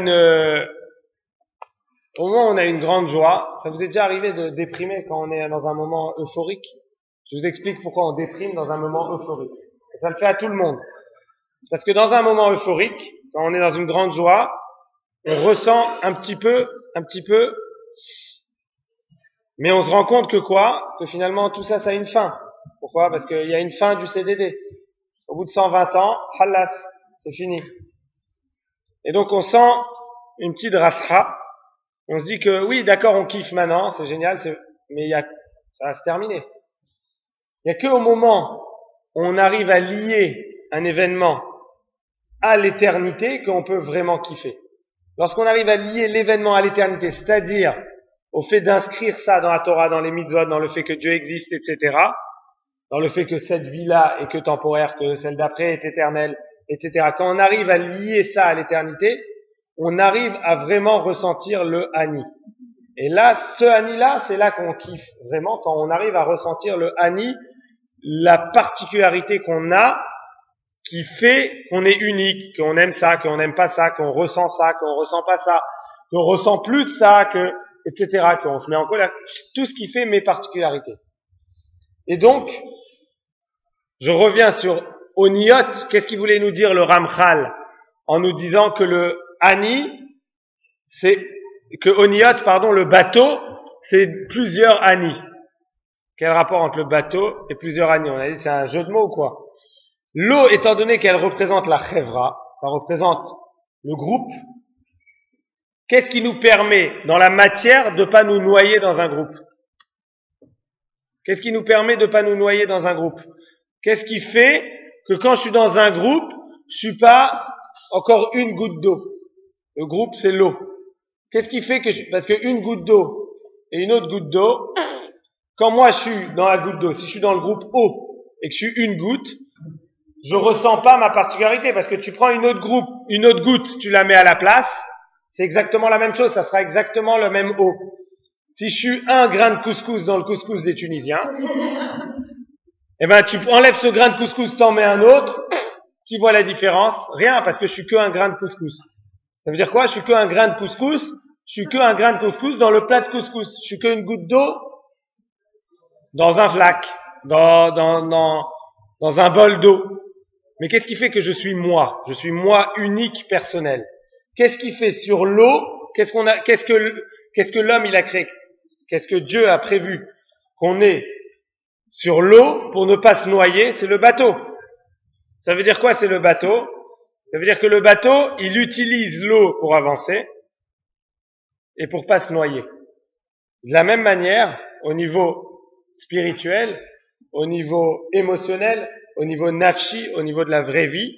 une grande joie, ça vous est déjà arrivé de déprimer quand on est dans un moment euphorique? Je vous explique pourquoi on déprime dans un moment euphorique. Et ça le fait à tout le monde. Parce que dans un moment euphorique, quand on est dans une grande joie, on ressent un petit peu, mais on se rend compte que quoi? Que finalement tout ça, ça a une fin. Pourquoi? Parce qu'il y a une fin du CDD. Au bout de 120 ans, halas, c'est fini. Et donc on sent une petite rasra. On se dit que oui, d'accord, on kiffe maintenant, c'est génial, mais ça va se terminer. Il n'y a qu'au moment où on arrive à lier un événement à l'éternité qu'on peut vraiment kiffer. Lorsqu'on arrive à lier l'événement à l'éternité, c'est-à-dire au fait d'inscrire ça dans la Torah, dans les mitzvot, dans le fait que Dieu existe, etc., dans le fait que cette vie-là est que temporaire, que celle d'après est éternelle, etc. Quand on arrive à lier ça à l'éternité, on arrive à vraiment ressentir le Ani. Et là, ce Ani-là, c'est là qu'on kiffe vraiment, quand on arrive à ressentir le Ani, la particularité qu'on a, qui fait qu'on est unique, qu'on aime ça, qu'on n'aime pas ça, qu'on ressent ça, qu'on ressent pas ça, qu'on ressent plus ça, etc., qu'on se met en colère. Tout ce qui fait mes particularités. Et donc, je reviens sur Oniyot. Qu'est-ce qu'il voulait nous dire le Ramchal en nous disant que le Ani, le bateau, c'est plusieurs Ani. Quel rapport entre le bateau et plusieurs Ani? On a dit c'est un jeu de mots ou quoi? L'eau, étant donné qu'elle représente la chevra, ça représente le groupe, qu'est-ce qui nous permet dans la matière de pas nous noyer dans un groupe? Qu'est-ce qui nous permet de pas nous noyer dans un groupe? Qu'est-ce qui fait que quand je suis dans un groupe, je suis pas encore une goutte d'eau? Le groupe, c'est l'eau. Qu'est-ce qui fait parce que une goutte d'eau et une autre goutte d'eau, quand moi je suis dans la goutte d'eau, si je suis dans le groupe eau et que je suis une goutte, je ressens pas ma particularité parce que tu prends une autre goutte, tu la mets à la place, c'est exactement la même chose, ça sera exactement le même eau. Si je suis un grain de couscous dans le couscous des Tunisiens, eh ben tu enlèves ce grain de couscous, t'en mets un autre, qui voit la différence? Rien, parce que je suis que un grain de couscous. Ça veut dire quoi? Je suis que un grain de couscous, dans le plat de couscous. Je suis qu'une goutte d'eau dans un flac, dans un bol d'eau. Mais qu'est-ce qui fait que je suis moi? Je suis moi unique, personnel. Qu'est-ce qui fait sur l'eau? Qu'est-ce que l'homme il a créé? Qu'est-ce que Dieu a prévu qu'on ait sur l'eau pour ne pas se noyer? C'est le bateau. Ça veut dire quoi, c'est le bateau? Ça veut dire que le bateau, il utilise l'eau pour avancer et pour pas se noyer. De la même manière, au niveau spirituel, au niveau émotionnel, au niveau nafshi, au niveau de la vraie vie,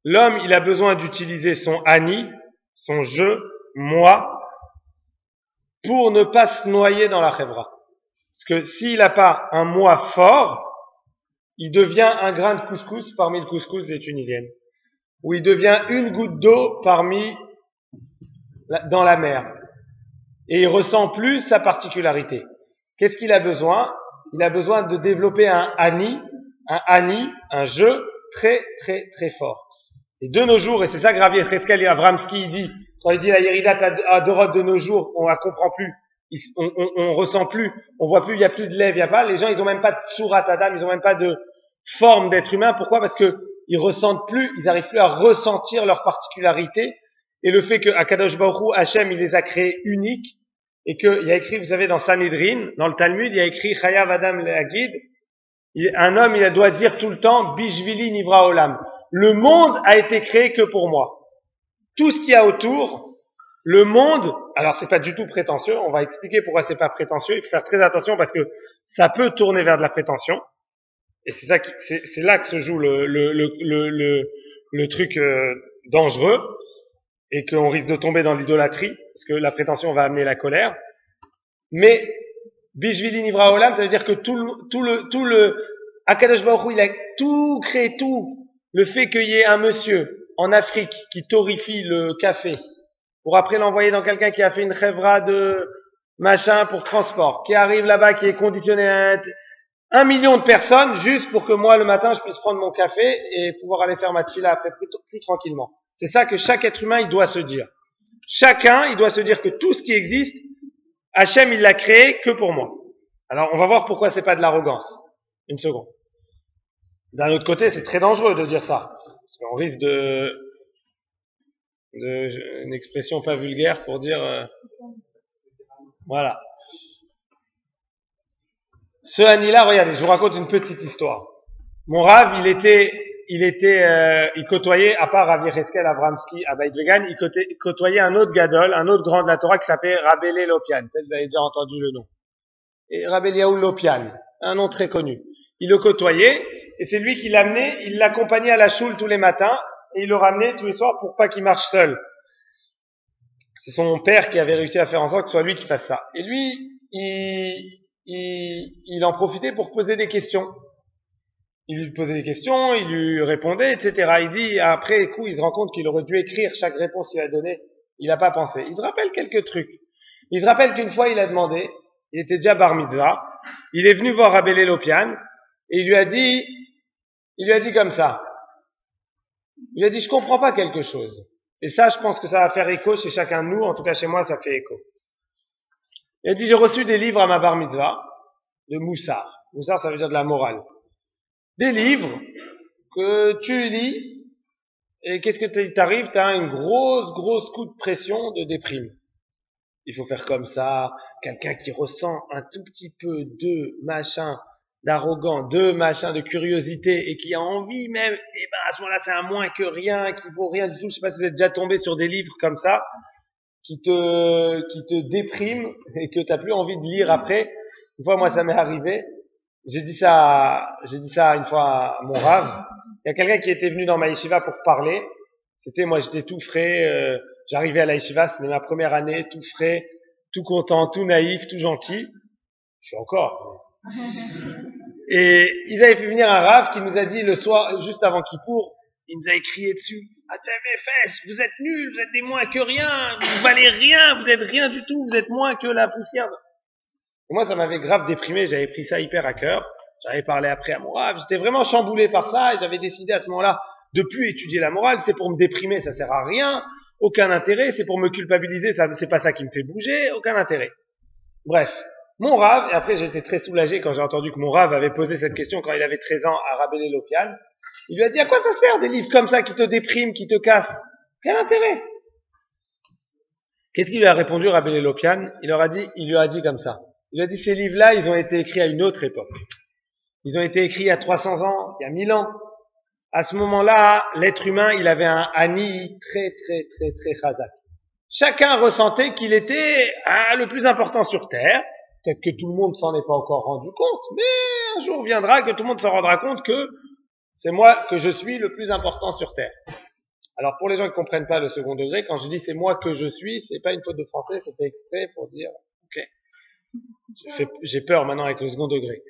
l'homme, il a besoin d'utiliser son ani, son je, moi, pour ne pas se noyer dans la chevra. Parce que s'il n'a pas un moi fort, il devient un grain de couscous parmi le couscous des Tunisiennes. Ou il devient une goutte d'eau dans la mer. et il ressent plus sa particularité. Qu'est-ce qu'il a besoin? Il a besoin de développer un un jeu très très très fort. Et de nos jours, et c'est ça que Rabbi Yecheskel et Avramsky dit, quand il dit la Yeridat Adorot de nos jours, on la comprend plus, on ressent plus, on voit plus, il y a plus de lèvres, il y a pas, les gens ils ont même pas de Tsurat Adam, ils ont même pas de forme d'être humain. Pourquoi? Parce que ils ressentent plus, ils arrivent plus à ressentir leur particularité, et le fait que Akadosh Baruch Hu, Hachem, il les a créés uniques, et qu'il y a écrit, vous savez, dans Sanhedrin, dans le Talmud, il y a écrit Chayav Adam Le'agid, un homme, il doit dire tout le temps Bishvili Nivra Olam. Le monde a été créé que pour moi. Tout ce qu'il y a autour, le monde, alors c'est pas du tout prétentieux, on va expliquer pourquoi c'est pas prétentieux, il faut faire très attention parce que ça peut tourner vers de la prétention. Et c'est ça c'est là que se joue le truc dangereux et qu'on risque de tomber dans l'idolâtrie parce que la prétention va amener la colère. Mais Bishvili Nivra Olam, ça veut dire que tout le Akadosh Baruch Hu, il a tout créé, tout. Le fait qu'il y ait un monsieur en Afrique qui torrifie le café pour après l'envoyer dans quelqu'un qui a fait une chèvra de machin pour transport, qui arrive là-bas, qui est conditionné à 1 million de personnes juste pour que moi le matin je puisse prendre mon café et pouvoir aller faire ma tfila après plus tranquillement. C'est ça que chaque être humain il doit se dire. Chacun il doit se dire que tout ce qui existe, Hachem il l'a créé que pour moi. Alors on va voir pourquoi c'est pas de l'arrogance. Une seconde. D'un autre côté, c'est très dangereux de dire ça, parce qu'on risque une expression pas vulgaire pour dire, voilà. Ce Ani-là, regardez, je vous raconte une petite histoire. Mon Rav, il côtoyait, à part Rav Yecheskel Avramsky à Beit Vegan, il côtoyait un autre gadol, un autre grand de la Torah qui s'appelait Rabbeinu Lopian. Peut-être vous avez déjà entendu le nom. Et Rabbeinu Lopian, un nom très connu. Il le côtoyait, et c'est lui qui l'amenait, il l'accompagnait à la choule tous les matins, et il le ramenait tous les soirs pour pas qu'il marche seul. C'est son père qui avait réussi à faire en sorte que ce soit lui qui fasse ça. Et lui, il en profitait pour poser des questions. Il lui posait des questions, il lui répondait, etc. Il dit, après coup, il se rend compte qu'il aurait dû écrire chaque réponse qu'il a donnée. Il n'a pas pensé. Il se rappelle quelques trucs. Il se rappelle qu'une fois, il a demandé, il était déjà bar mitzvah, il est venu voir Rabbeinu Lopian, et il lui a dit comme ça. Il a dit, je comprends pas quelque chose. Et ça, je pense que ça va faire écho chez chacun de nous. En tout cas, chez moi, ça fait écho. Il a dit, j'ai reçu des livres à ma bar mitzvah, de Moussar. Moussar, ça veut dire de la morale. Des livres que tu lis, et qu'est-ce que t'arrives? T'as une grosse coup de pression de déprime. Il faut faire comme ça. Quelqu'un qui ressent un tout petit peu de machin, d'arrogant, de machin, de curiosité, et qui a envie même, et ben à ce moment-là c'est un moins que rien, qui vaut rien du tout. Je sais pas si vous êtes déjà tombé sur des livres comme ça, qui te dépriment, et que t'as plus envie de lire après. Une fois, moi, ça m'est arrivé. J'ai dit ça une fois à mon Rav. Il y a quelqu'un qui était venu dans ma yeshiva pour parler. Moi, j'étais tout frais, j'arrivais à la yeshiva, c'était ma première année, tout frais, tout content, tout naïf, tout gentil. Je suis encore. Et ils avaient fait venir un Rav qui nous a dit le soir, juste avant Kippour, il nous avait crié dessus. Ah, t'avais fesses, vous êtes nuls, vous êtes des moins que rien, vous valez rien, vous êtes rien du tout, vous êtes moins que la poussière. Et moi, ça m'avait grave déprimé, j'avais pris ça hyper à cœur. J'avais parlé après à mon Rav, j'étais vraiment chamboulé par ça, et j'avais décidé à ce moment-là de plus étudier la morale, c'est pour me déprimer, ça sert à rien, aucun intérêt, c'est pour me culpabiliser, ça, c'est pas ça qui me fait bouger, aucun intérêt. Bref. Mon Rav, et après j'ai été très soulagé quand j'ai entendu que mon Rav avait posé cette question quand il avait 13 ans à Rabbeinu Lopian. Il lui a dit, à quoi ça sert des livres comme ça qui te dépriment, qui te cassent? Quel intérêt? Qu'est-ce qu'il lui a répondu Rabbeinu Lopian? Il lui a dit comme ça. Il lui a dit, ces livres-là, ils ont été écrits à une autre époque. Ils ont été écrits il y a 300 ans, il y a 1000 ans. À ce moment-là, l'être humain, il avait un ani très chazak. Chacun ressentait qu'il était le plus important sur Terre. Peut-être que tout le monde s'en est pas encore rendu compte, mais un jour viendra que tout le monde s'en rendra compte que c'est moi que je suis le plus important sur Terre. Alors pour les gens qui comprennent pas le second degré, quand je dis c'est moi que je suis, c'est pas une faute de français, c'est fait exprès pour dire, ok. J'ai peur maintenant avec le second degré.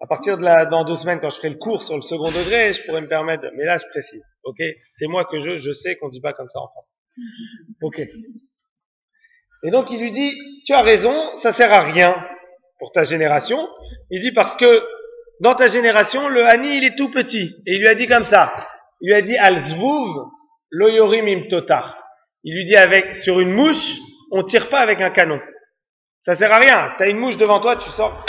À partir dans 2 semaines, quand je ferai le cours sur le second degré, je pourrais me permettre, mais là je précise, ok. C'est moi que je sais qu'on dit pas comme ça en français. Ok. Et donc il lui dit, tu as raison, ça sert à rien pour ta génération. Il dit parce que dans ta génération, le Hani il est tout petit. Et il lui a dit comme ça. Il lui a dit al zvuv lo yorim im totar. Il lui dit sur une mouche, on tire pas avec un canon. Ça sert à rien. T'as une mouche devant toi, tu sors.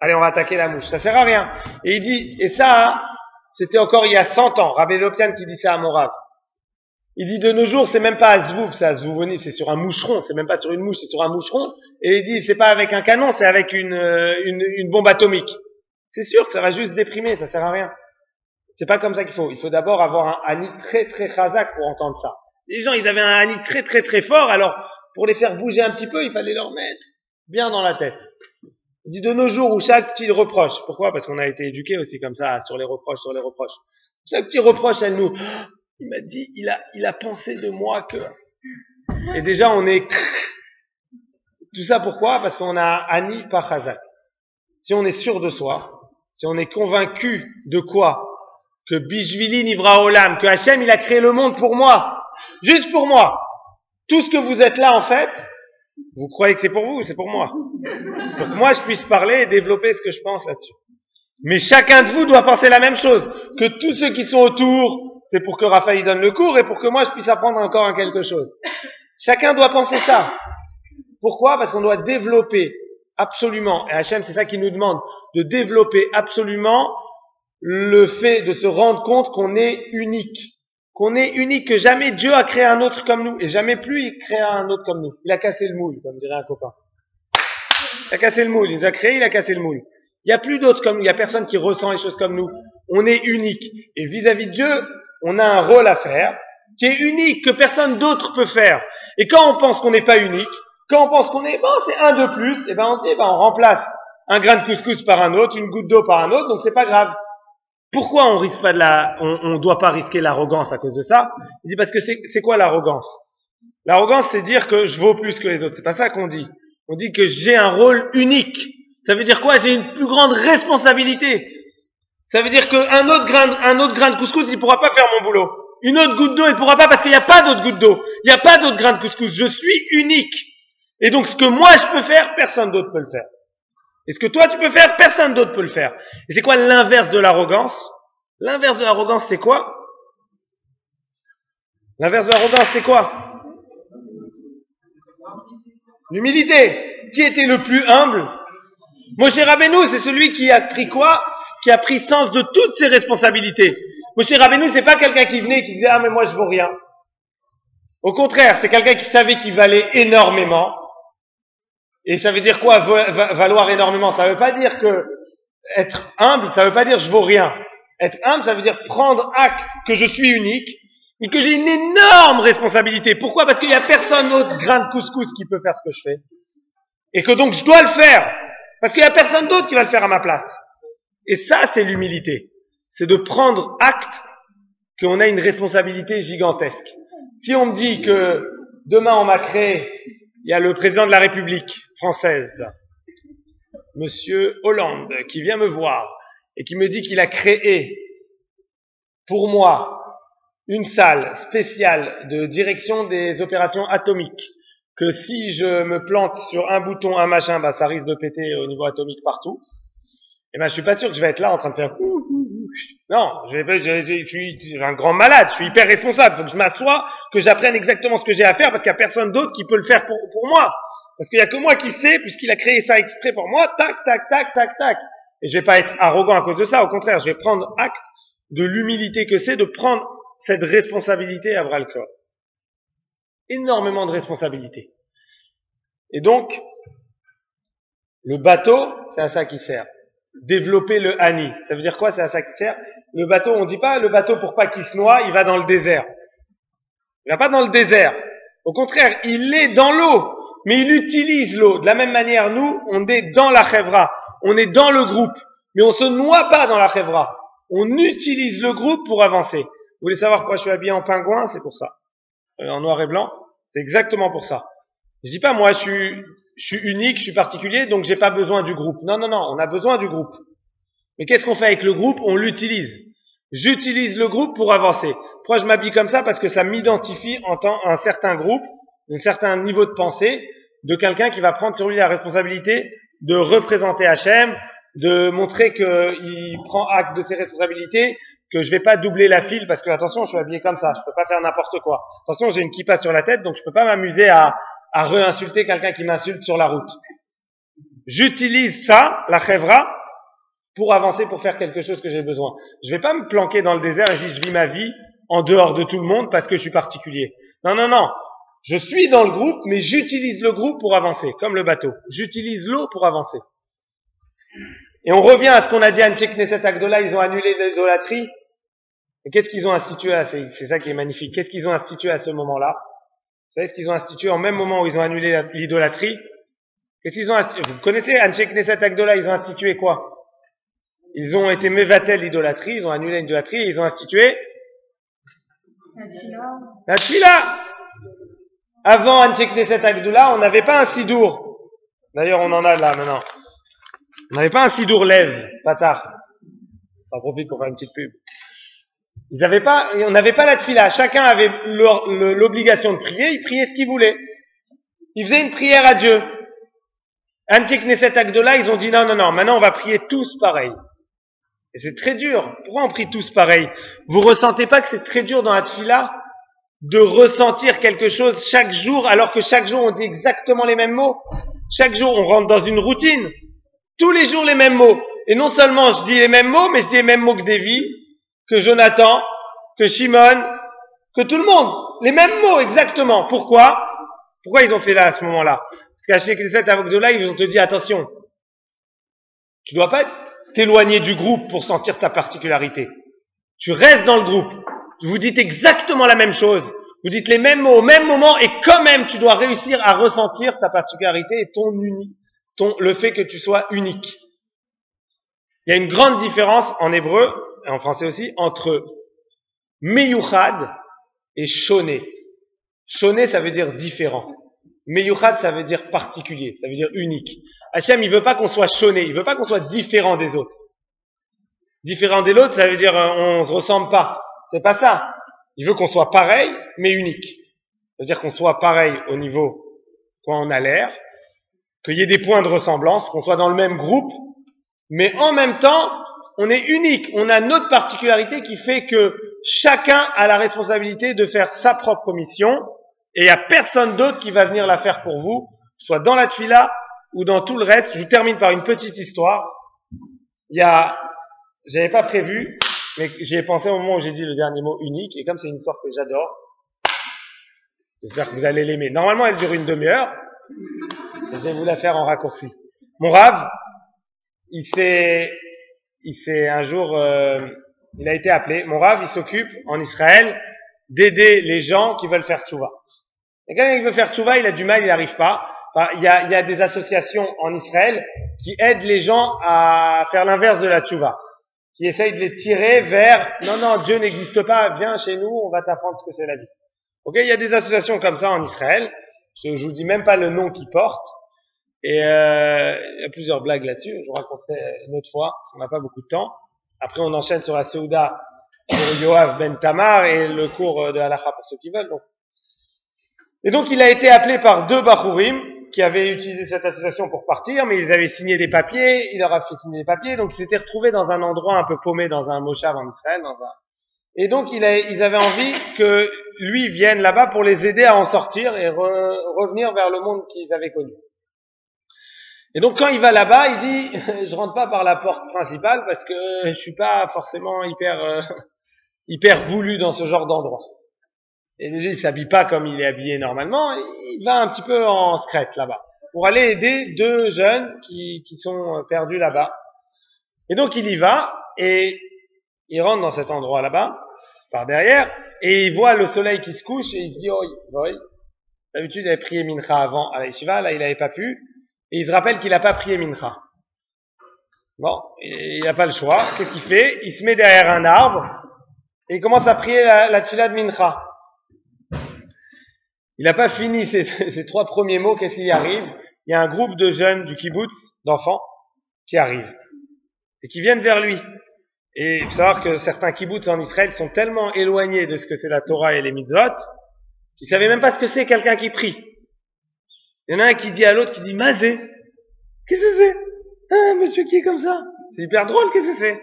Allez, on va attaquer la mouche. Ça sert à rien. Et il dit, et ça, c'était encore il y a 100 ans. Rabbi Lopian qui dit ça à Morav. Il dit de nos jours, c'est même pas à Zvuv, c'est à Zvouvonim, c'est sur un moucheron, c'est même pas sur une mouche, c'est sur un moucheron. Et il dit, c'est pas avec un canon, c'est avec une bombe atomique. C'est sûr que ça va juste déprimer, ça sert à rien. C'est pas comme ça qu'il faut. Il faut d'abord avoir un Hani très très chazak pour entendre ça. Les gens, ils avaient un Hani très très très fort, alors pour les faire bouger un petit peu, il fallait leur mettre bien dans la tête. Il dit de nos jours où chaque petit reproche, pourquoi? Parce qu'on a été éduqués aussi comme ça, sur les reproches. Chaque petit reproche, elle nous, il m'a dit, il a pensé de moi que, et déjà on est, tout ça pourquoi? Parce qu'on a Hani pas chazak. Si on est sûr de soi, si on est convaincu de quoi? Que Bishvili Nivra Olam, que Hachem il a créé le monde pour moi, juste pour moi. Tout ce que vous êtes là en fait, vous croyez que c'est pour vous, c'est pour moi. C'est pour que moi je puisse parler et développer ce que je pense là-dessus. Mais chacun de vous doit penser la même chose, que tous ceux qui sont autour, c'est pour que Raphaël donne le cours et pour que moi je puisse apprendre encore quelque chose. Chacun doit penser ça. Pourquoi? Parce qu'on doit développer absolument, et Hachem c'est ça qu'il nous demande, de développer absolument le fait de se rendre compte qu'on est unique. Que jamais Dieu a créé un autre comme nous, et jamais plus il créera un autre comme nous. Il a cassé le moule, comme dirait un copain. Il a cassé le moule, il les a créés, il a cassé le moule. Il n'y a plus d'autres comme nous, il n'y a personne qui ressent les choses comme nous. On est unique. Et vis-à-vis de Dieu, on a un rôle à faire, qui est unique, que personne d'autre peut faire. Et quand on pense qu'on n'est pas unique, quand on pense qu'on est, c'est un de plus, et ben on dit, on remplace un grain de couscous par un autre, une goutte d'eau par un autre, donc c'est pas grave. Pourquoi on risque pas on doit pas risquer l'arrogance à cause de ça? Il dit parce que c'est quoi l'arrogance? L'arrogance, c'est dire que je vaux plus que les autres. C'est pas ça qu'on dit. On dit que j'ai un rôle unique. Ça veut dire quoi? J'ai une plus grande responsabilité. Ça veut dire qu'un autre grain de couscous, il pourra pas faire mon boulot. Une autre goutte d'eau, il pourra pas parce qu'il n'y a pas d'autre goutte d'eau. Il n'y a pas d'autre grain de couscous. Je suis unique. Et donc, ce que moi je peux faire, personne d'autre peut le faire. Et ce que toi tu peux faire, personne d'autre peut le faire. Et c'est quoi l'inverse de l'arrogance? L'inverse de l'arrogance, c'est quoi? L'inverse de l'arrogance, c'est quoi? L'humilité. Qui était le plus humble? Moshe Rabbeinu, c'est celui qui a pris quoi? Qui a pris sens de toutes ses responsabilités. Moshe Rabbeinu, c'est pas quelqu'un qui venait et qui disait, mais moi je vaux rien. Au contraire, c'est quelqu'un qui savait qu'il valait énormément. Et ça veut dire quoi, valoir énormément? Ça veut pas dire que être humble, ça veut pas dire je vaux rien. Être humble, ça veut dire prendre acte que je suis unique et que j'ai une énorme responsabilité. Pourquoi? Parce qu'il y a personne autre grain de couscous qui peut faire ce que je fais. Et que donc je dois le faire. Parce qu'il y a personne d'autre qui va le faire à ma place. Et ça, c'est l'humilité. C'est de prendre acte qu'on a une responsabilité gigantesque. Si on me dit que demain on m'a créé, il y a le président de la République française, Monsieur Hollande, qui vient me voir et qui me dit qu'il a créé pour moi une salle spéciale de direction des opérations atomiques, que si je me plante sur un bouton, un machin, ça risque de péter au niveau atomique partout. Et je suis pas sûr que je vais être là en train de faire non, je suis un grand malade, je suis hyper responsable, faut que je m'assoie, que j'apprenne exactement ce que j'ai à faire parce qu'il y a personne d'autre qui peut le faire pour moi. Parce qu'il y a que moi qui sais, puisqu'il a créé ça exprès pour moi, tac, tac, tac, tac, tac. Et je vais pas être arrogant à cause de ça, au contraire, je vais prendre acte de l'humilité que c'est de prendre cette responsabilité à bras le corps. Énormément de responsabilité. Et donc, le bateau, c'est à ça qu'il sert. Développer le Hani. Ça veut dire quoi? C'est à ça qu'il sert. Le bateau, on dit pas le bateau pour pas qu'il se noie, il va dans le désert. Il va pas dans le désert. Au contraire, il est dans l'eau, mais il utilise l'eau. De la même manière, nous, on est dans la chevra. On est dans le groupe, mais on se noie pas dans la chevra. On utilise le groupe pour avancer. Vous voulez savoir pourquoi je suis habillé en pingouin? C'est pour ça. En noir et blanc. C'est exactement pour ça. Je dis pas, moi, je suis unique, je suis particulier, donc j'ai pas besoin du groupe. Non, on a besoin du groupe. Mais qu'est-ce qu'on fait avec le groupe? On l'utilise. J'utilise le groupe pour avancer. Pourquoi je m'habille comme ça? Parce que ça m'identifie en tant un certain groupe. un certain niveau de pensée de quelqu'un qui va prendre sur lui la responsabilité de représenter Hachem, de montrer qu'il prend acte de ses responsabilités, que je vais pas doubler la file parce que attention, je suis habillé comme ça, je peux pas faire n'importe quoi. Attention, j'ai une kippa sur la tête, donc je peux pas m'amuser à re-insulter quelqu'un qui m'insulte sur la route. J'utilise ça, la chevra, pour avancer, pour faire quelque chose que j'ai besoin. Je vais pas me planquer dans le désert et dire je vis ma vie en dehors de tout le monde parce que je suis particulier. Non, non, non. Je suis dans le groupe, mais j'utilise le groupe pour avancer, comme le bateau. J'utilise l'eau pour avancer. Et on revient à ce qu'on a dit à Anshe Knesset Agdola, ils ont annulé l'idolâtrie. Et qu'est-ce qu'ils ont institué c'est ça qui est magnifique. Qu'est-ce qu'ils ont institué à ce moment-là? Vous savez ce qu'ils ont institué en même moment où ils ont annulé l'idolâtrie? Qu'est-ce qu'ils ont institué? Vous connaissez Anshe Knesset Agdola, ils ont institué quoi? Ils ont été mevatel l'idolâtrie, ils ont annulé l'idolâtrie et ils ont institué la tfila. Avant Anshe Knesset Agdola, on n'avait pas un sidour. D'ailleurs, on en a là maintenant. On n'avait pas un sidour lève, patard. Ça en profite pour faire une petite pub. On n'avait pas la tfila. Chacun avait l'obligation de prier. Il priait ce qu'il voulait. Il faisait une prière à Dieu. Anshe Knesset Agdola, ils ont dit non, non, non. Maintenant, on va prier tous pareil. Et c'est très dur. Pourquoi on prie tous pareil? Vous ressentez pas que c'est très dur dans la tfila de ressentir quelque chose chaque jour, alors que chaque jour on dit exactement les mêmes mots? Chaque jour on rentre dans une routine. Tous les jours les mêmes mots. Et non seulement je dis les mêmes mots, mais je dis les mêmes mots que Davy, que Jonathan, que Shimon, que tout le monde. Les mêmes mots, exactement. Pourquoi? Pourquoi ils ont fait là, à ce moment-là? Parce qu'à Anshe Knesset Agdola, ils ont te dit, attention, tu dois pas t'éloigner du groupe pour sentir ta particularité. Tu restes dans le groupe. Vous dites exactement la même chose. Vous dites les mêmes mots au même moment, et quand même, tu dois réussir à ressentir ta particularité et le fait que tu sois unique. Il y a une grande différence en hébreu, et en français aussi, entre meyuchad et shoné. Shoné, ça veut dire différent. Meyuchad, ça veut dire particulier, ça veut dire unique. Hachem, il veut pas qu'on soit shoné, il veut pas qu'on soit différent des autres. Différent des autres, ça veut dire on se ressemble pas. C'est pas ça. Il veut qu'on soit pareil, mais unique. Ça veut dire qu'on soit pareil au niveau quoi on a l'air, qu'il y ait des points de ressemblance, qu'on soit dans le même groupe, mais en même temps, on est unique. On a notre particularité qui fait que chacun a la responsabilité de faire sa propre mission, et il n'y a personne d'autre qui va venir la faire pour vous, soit dans la tfila ou dans tout le reste. Je vous termine par une petite histoire. J'avais pas prévu, mais j'y ai pensé au moment où j'ai dit le dernier mot unique, et comme c'est une histoire que j'adore, j'espère que vous allez l'aimer. Normalement, elle dure une demi-heure, et je vais vous la faire en raccourci. Mon Rav, il s'est un jour, il a été appelé. Mon Rav, il s'occupe en Israël d'aider les gens qui veulent faire tchouva. Et quand il veut faire tchouva, il a du mal, il n'arrive pas. Enfin, il y a des associations en Israël qui aident les gens à faire l'inverse de la tchouva, qui essayent de les tirer vers non, Dieu n'existe pas, viens chez nous, on va t'apprendre ce que c'est la vie. Ok, il y a des associations comme ça en Israël. Je vous dis même pas le nom qu'ils portent. Et il y a plusieurs blagues là-dessus. Je vous raconterai une autre fois. On n'a pas beaucoup de temps. Après, on enchaîne sur la Seuda pour Yoav Ben Tamar et le cours de Halacha pour ceux qui veulent. Et donc, il a été appelé par deux Bachurim qui avaient utilisé cette association pour partir, mais ils avaient signé des papiers. Il leur a fait signer des papiers. Donc, ils s'étaient retrouvés dans un endroit un peu paumé, dans un moshav en Israël. Et donc, ils avaient envie que lui vienne là-bas pour les aider à en sortir et revenir vers le monde qu'ils avaient connu. Et donc quand il va là-bas, il dit je rentre pas par la porte principale parce que je suis pas forcément hyper voulu dans ce genre d'endroit. Et déjà il s'habille pas comme il est habillé normalement, il va un petit peu en secrète là-bas pour aller aider deux jeunes qui sont perdus là-bas. Et donc il y va et il rentre dans cet endroit là-bas par derrière et il voit le soleil qui se couche et il se dit oh, d'habitude il avait prié mincha avant à la yeshiva, là il avait pas pu. Et il se rappelle qu'il n'a pas prié mincha. Bon, il n'a pas le choix. Qu'est-ce qu'il fait? Il se met derrière un arbre et il commence à prier la tfila de mincha. Il n'a pas fini ses trois premiers mots. Qu'est-ce qui y arrive? Il y a un groupe de jeunes du kibbutz, d'enfants, qui arrivent et qui viennent vers lui. Et il faut savoir que certains kibbutz en Israël sont tellement éloignés de ce que c'est la Torah et les mitzvot qui savait même pas ce que c'est quelqu'un qui prie. Il y en a un qui dit à l'autre, qui dit, Mazé, qu'est-ce que c'est? Un monsieur qui est comme ça. C'est hyper drôle, qu'est-ce que c'est?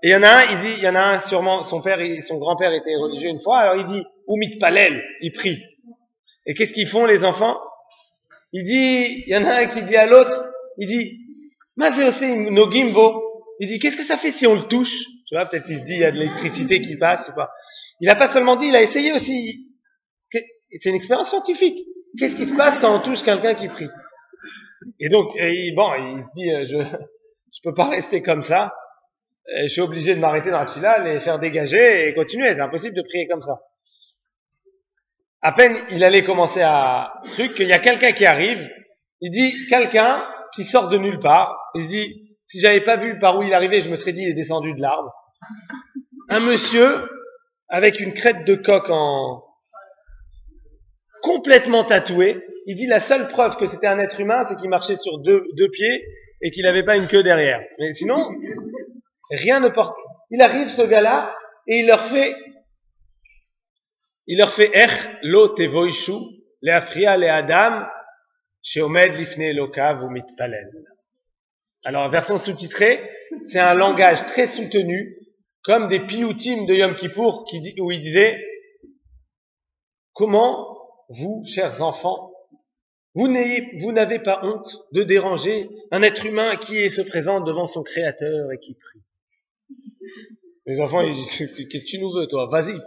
Et il y en a un, il dit, il y en a un, sûrement, son grand-père était religieux une fois, alors il dit, Oumit Palel, il prie. Et qu'est-ce qu'ils font, les enfants? Il dit, il y en a un qui dit à l'autre, il dit, Mazé aussi, Nogimbo. Il dit, qu'est-ce que ça fait si on le touche? Tu vois, peut-être il se dit, il y a de l'électricité qui passe ou pas. Il a pas seulement dit, il a essayé aussi. C'est une expérience scientifique. Qu'est-ce qui se passe quand on touche quelqu'un qui prie? Et donc, il se dit, je peux pas rester comme ça. Je suis obligé de m'arrêter dans la tchila, les faire dégager et continuer. C'est impossible de prier comme ça. À peine il allait commencer à qu'il y a quelqu'un qui arrive. Il dit, quelqu'un qui sort de nulle part. Il se dit, si j'avais pas vu par où il arrivait, je me serais dit, il est descendu de l'arbre. Un monsieur avec une crête de coq complètement tatoué. Il dit, la seule preuve que c'était un être humain, c'est qu'il marchait sur deux pieds et qu'il n'avait pas une queue derrière. Mais sinon, rien ne porte. Il arrive, ce gars-là, et il leur fait lo tevoishu, le afria le adam, sheomed lifne elokav ou mitpalel. Alors, version sous-titrée, c'est un langage très soutenu, comme des piyoutim de Yom Kippour, où il disait, comment vous, chers enfants, vous n'avez pas honte de déranger un être humain qui se présente devant son créateur et qui prie. Les enfants, ils disent, qu'est-ce que tu nous veux, toi? Vas-y,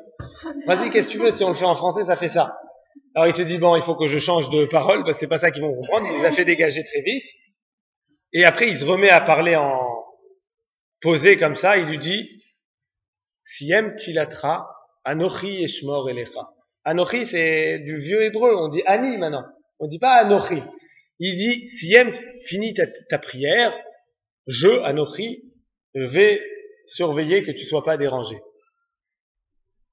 qu'est-ce que tu veux? Si on le fait en français, ça fait ça. Alors, il s'est dit, bon, il faut que je change de parole, parce que c'est pas ça qu'ils vont comprendre. Il les a fait dégager très vite. Et après, il se remet à parler en posé comme ça. Il lui dit, Siem tilatra, anochi eshmor elecha. Anochi, c'est du vieux hébreu. On dit Ani maintenant. On dit pas Anochi. Il dit, Siem, finis ta prière. Je, Anochi, vais surveiller que tu sois pas dérangé.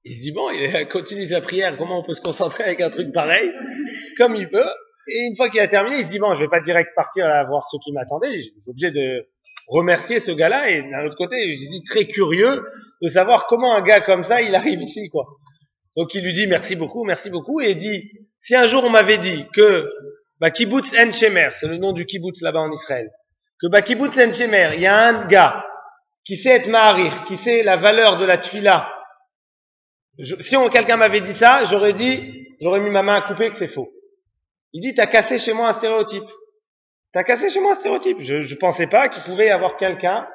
Il se dit, bon, il continue sa prière. Comment on peut se concentrer avec un truc pareil? Comme il peut. Et une fois qu'il a terminé, il se dit, bon, je vais pas direct partir à voir ceux qui m'attendaient. Je suis obligé de remercier ce gars-là. Et d'un autre côté, je suis très curieux de savoir comment un gars comme ça, il arrive ici, quoi. Donc il lui dit, merci beaucoup. Et il dit, si un jour on m'avait dit que, Kibbutz En Shemer, c'est le nom du kibbutz là-bas en Israël, que, Kibbutz En Shemer, il y a un gars qui sait être Maharir, qui sait la valeur de la tfila. Si quelqu'un m'avait dit ça, j'aurais mis ma main à couper que c'est faux. Il dit, t'as cassé chez moi un stéréotype. Je pensais pas qu'il pouvait y avoir quelqu'un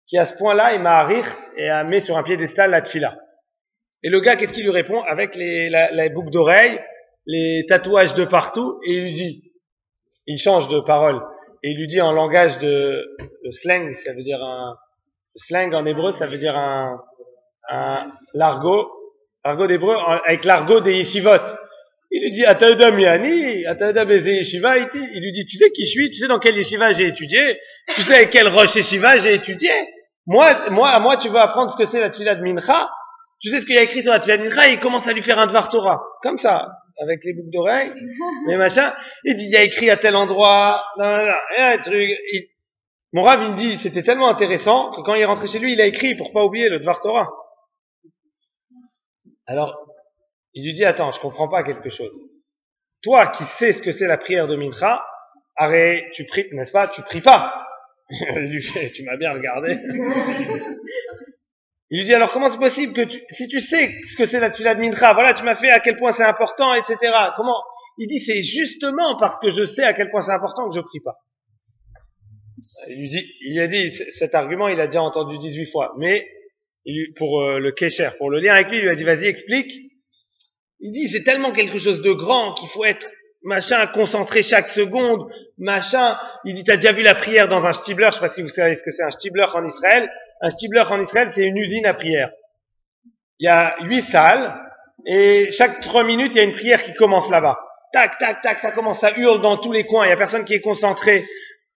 qui à ce point-là est Maharir et a mis sur un piédestal la tfila. Et le gars, qu'est-ce qu'il lui répond? Avec la boucle d'oreille, les tatouages de partout, et il lui dit, il change de parole, et il lui dit en langage de slang, ça veut dire slang en hébreu, ça veut dire un l'argot d'hébreu, avec l'argot des yeshivot. Il lui dit, Ata'odam yani, Ata'odam eze yeshiva iti. Il lui dit, tu sais qui je suis? Tu sais dans quel yeshiva j'ai étudié? Tu sais avec quel roche yeshiva j'ai étudié? Moi, tu veux apprendre ce que c'est la tefila de Mincha? Tu sais ce qu'il y a écrit sur la tefila de Mincha? Il commence à lui faire un Dvar Torah. Comme ça. Avec les boucles d'oreilles, les machins. Il dit, il y a écrit à tel endroit, et un truc. Mon Rav, il me dit, c'était tellement intéressant que quand il est rentré chez lui, il a écrit pour pas oublier le Dvar Torah. Alors, il lui dit, attends, je comprends pas quelque chose. Toi qui sais ce que c'est la prière de Mincha, arrête, tu pries, n'est-ce pas? Tu pries pas. Il lui fait, tu m'as bien regardé. Il lui dit, alors comment c'est possible que si tu sais ce que c'est la tefila de Mincha, voilà, tu m'as fait à quel point c'est important, etc. Comment? Il dit, c'est justement parce que je sais à quel point c'est important que je prie pas. Il a dit, cet argument, il a déjà entendu 18 fois, mais pour le Kesher, pour le lien avec lui, il lui a dit, vas-y, explique. Il dit, c'est tellement quelque chose de grand qu'il faut être, machin, concentré chaque seconde, machin. Il dit, t'as déjà vu la prière dans un shtibler? Je sais pas si vous savez ce que c'est un shtibler en Israël. Un shtibler en Israël, c'est une usine à prière. Il y a 8 salles, et chaque 3 minutes, il y a une prière qui commence là-bas. Tac, tac, tac, ça commence, ça hurle dans tous les coins, il y a personne qui est concentré.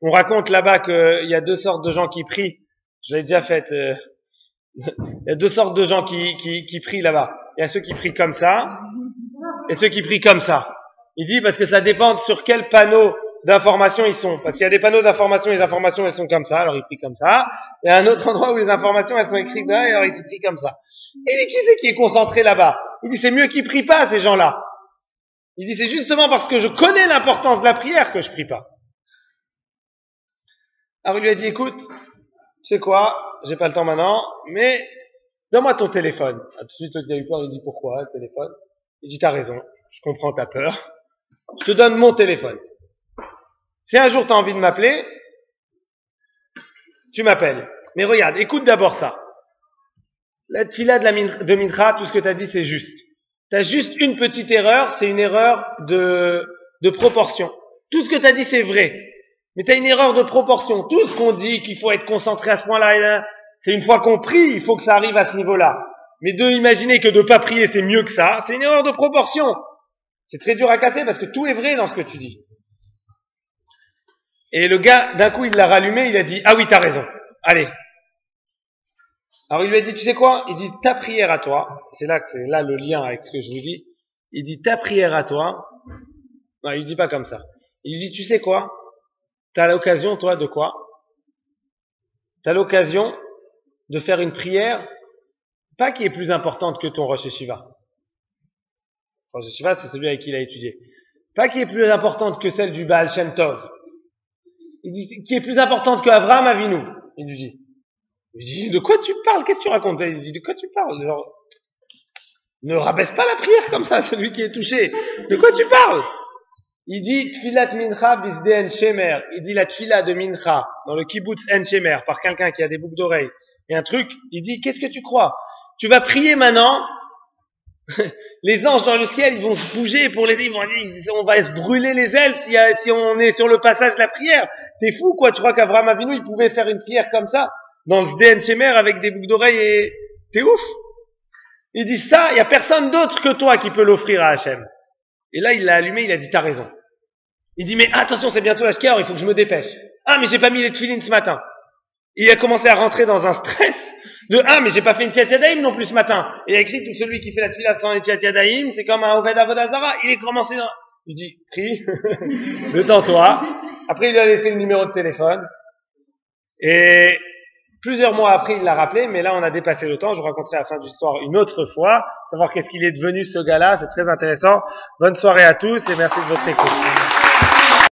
On raconte là-bas qu'il y a 2 sortes de gens qui prient. Je l'ai déjà fait, il y a 2 sortes de gens qui prient là-bas. Il y a ceux qui prient comme ça, et ceux qui prient comme ça. Il dit parce que ça dépend sur quel panneau d'information ils sont. Parce qu'il y a des panneaux d'information, les informations elles sont comme ça, alors ils prient comme ça. Il y a un autre endroit où les informations elles sont écrites là, alors ils prient comme ça. Et qui c'est qui est concentré là-bas? Il dit, c'est mieux qu'ils prient pas, ces gens-là. Il dit, c'est justement parce que je connais l'importance de la prière que je prie pas. Alors il lui a dit, écoute, tu sais quoi, j'ai pas le temps maintenant, mais donne-moi ton téléphone. Tout de suite, il a eu peur, il dit, pourquoi, le téléphone? Il dit, t'as raison, je comprends ta peur. Je te donne mon téléphone. Si un jour t'as envie de m'appeler, tu m'appelles. Mais regarde, écoute d'abord ça. La tfila de Mincha, tout ce que t'as dit, c'est juste. T'as juste une petite erreur, c'est une erreur de proportion. Tout ce que t'as dit, c'est vrai. Mais t'as une erreur de proportion. Tout ce qu'on dit qu'il faut être concentré à ce point-là, c'est une fois qu'on prie, il faut que ça arrive à ce niveau-là. Mais de imaginer que de pas prier, c'est mieux que ça, c'est une erreur de proportion. C'est très dur à casser parce que tout est vrai dans ce que tu dis. Et le gars, d'un coup, il l'a rallumé, il a dit, ah oui, t'as raison. Allez. Alors il lui a dit, tu sais quoi? Il dit, ta prière à toi, c'est là le lien avec ce que je vous dis. Il dit, ta prière à toi. Non, il dit pas comme ça. Il dit, tu sais quoi? T'as l'occasion, toi, de quoi? T'as l'occasion de faire une prière, pas qui est plus importante que ton Rosh Yeshiva. Rosh Yeshiva, c'est celui avec qui il a étudié. Pas qui est plus importante que celle du Baal Shem Tov. Il dit, qui est plus importante que Avraham Avinu. Il lui dit, de quoi tu parles? Qu'est-ce que tu racontes? Il dit, de quoi tu parles? Genre, ne rabaisse pas la prière comme ça, celui qui est touché. De quoi tu parles? Il dit, Tfilat Mincha bisde En Shemer. Il dit la Tfila de Mincha, dans le kibbutz En Shemer, par quelqu'un qui a des boucles d'oreilles. Et un truc, il dit, qu'est-ce que tu crois? Tu vas prier maintenant, les anges dans le ciel, ils vont se bouger pour les, on va se brûler les ailes si on est sur le passage de la prière. T'es fou, quoi? Tu crois qu'Avraham Avinu, il pouvait faire une prière comme ça, dans le DN Shemer avec des boucles d'oreilles et, t'es ouf? Il dit ça, il y a personne d'autre que toi qui peut l'offrir à Hachem. Et là, il l'a allumé, il a dit, t'as raison. Il dit, mais attention, c'est bientôt l'Ashkar, il faut que je me dépêche. Ah, mais j'ai pas mis les tefilines ce matin. Il a commencé à rentrer dans un stress de, ah, mais j'ai pas fait une Tziat Yadayim non plus ce matin. Et il a écrit, tout celui qui fait la tefila sans les Tziat Yadayim, c'est comme un Oved Avodah Zara. Il est commencé dans, il dit, prie, détends-toi. Après, il lui a laissé le numéro de téléphone. Et plusieurs mois après, il l'a rappelé, mais là, on a dépassé le temps. Je vous raconterai à la fin de l'histoire une autre fois, savoir qu'est-ce qu'il est devenu ce gars-là. C'est très intéressant. Bonne soirée à tous et merci de votre écoute.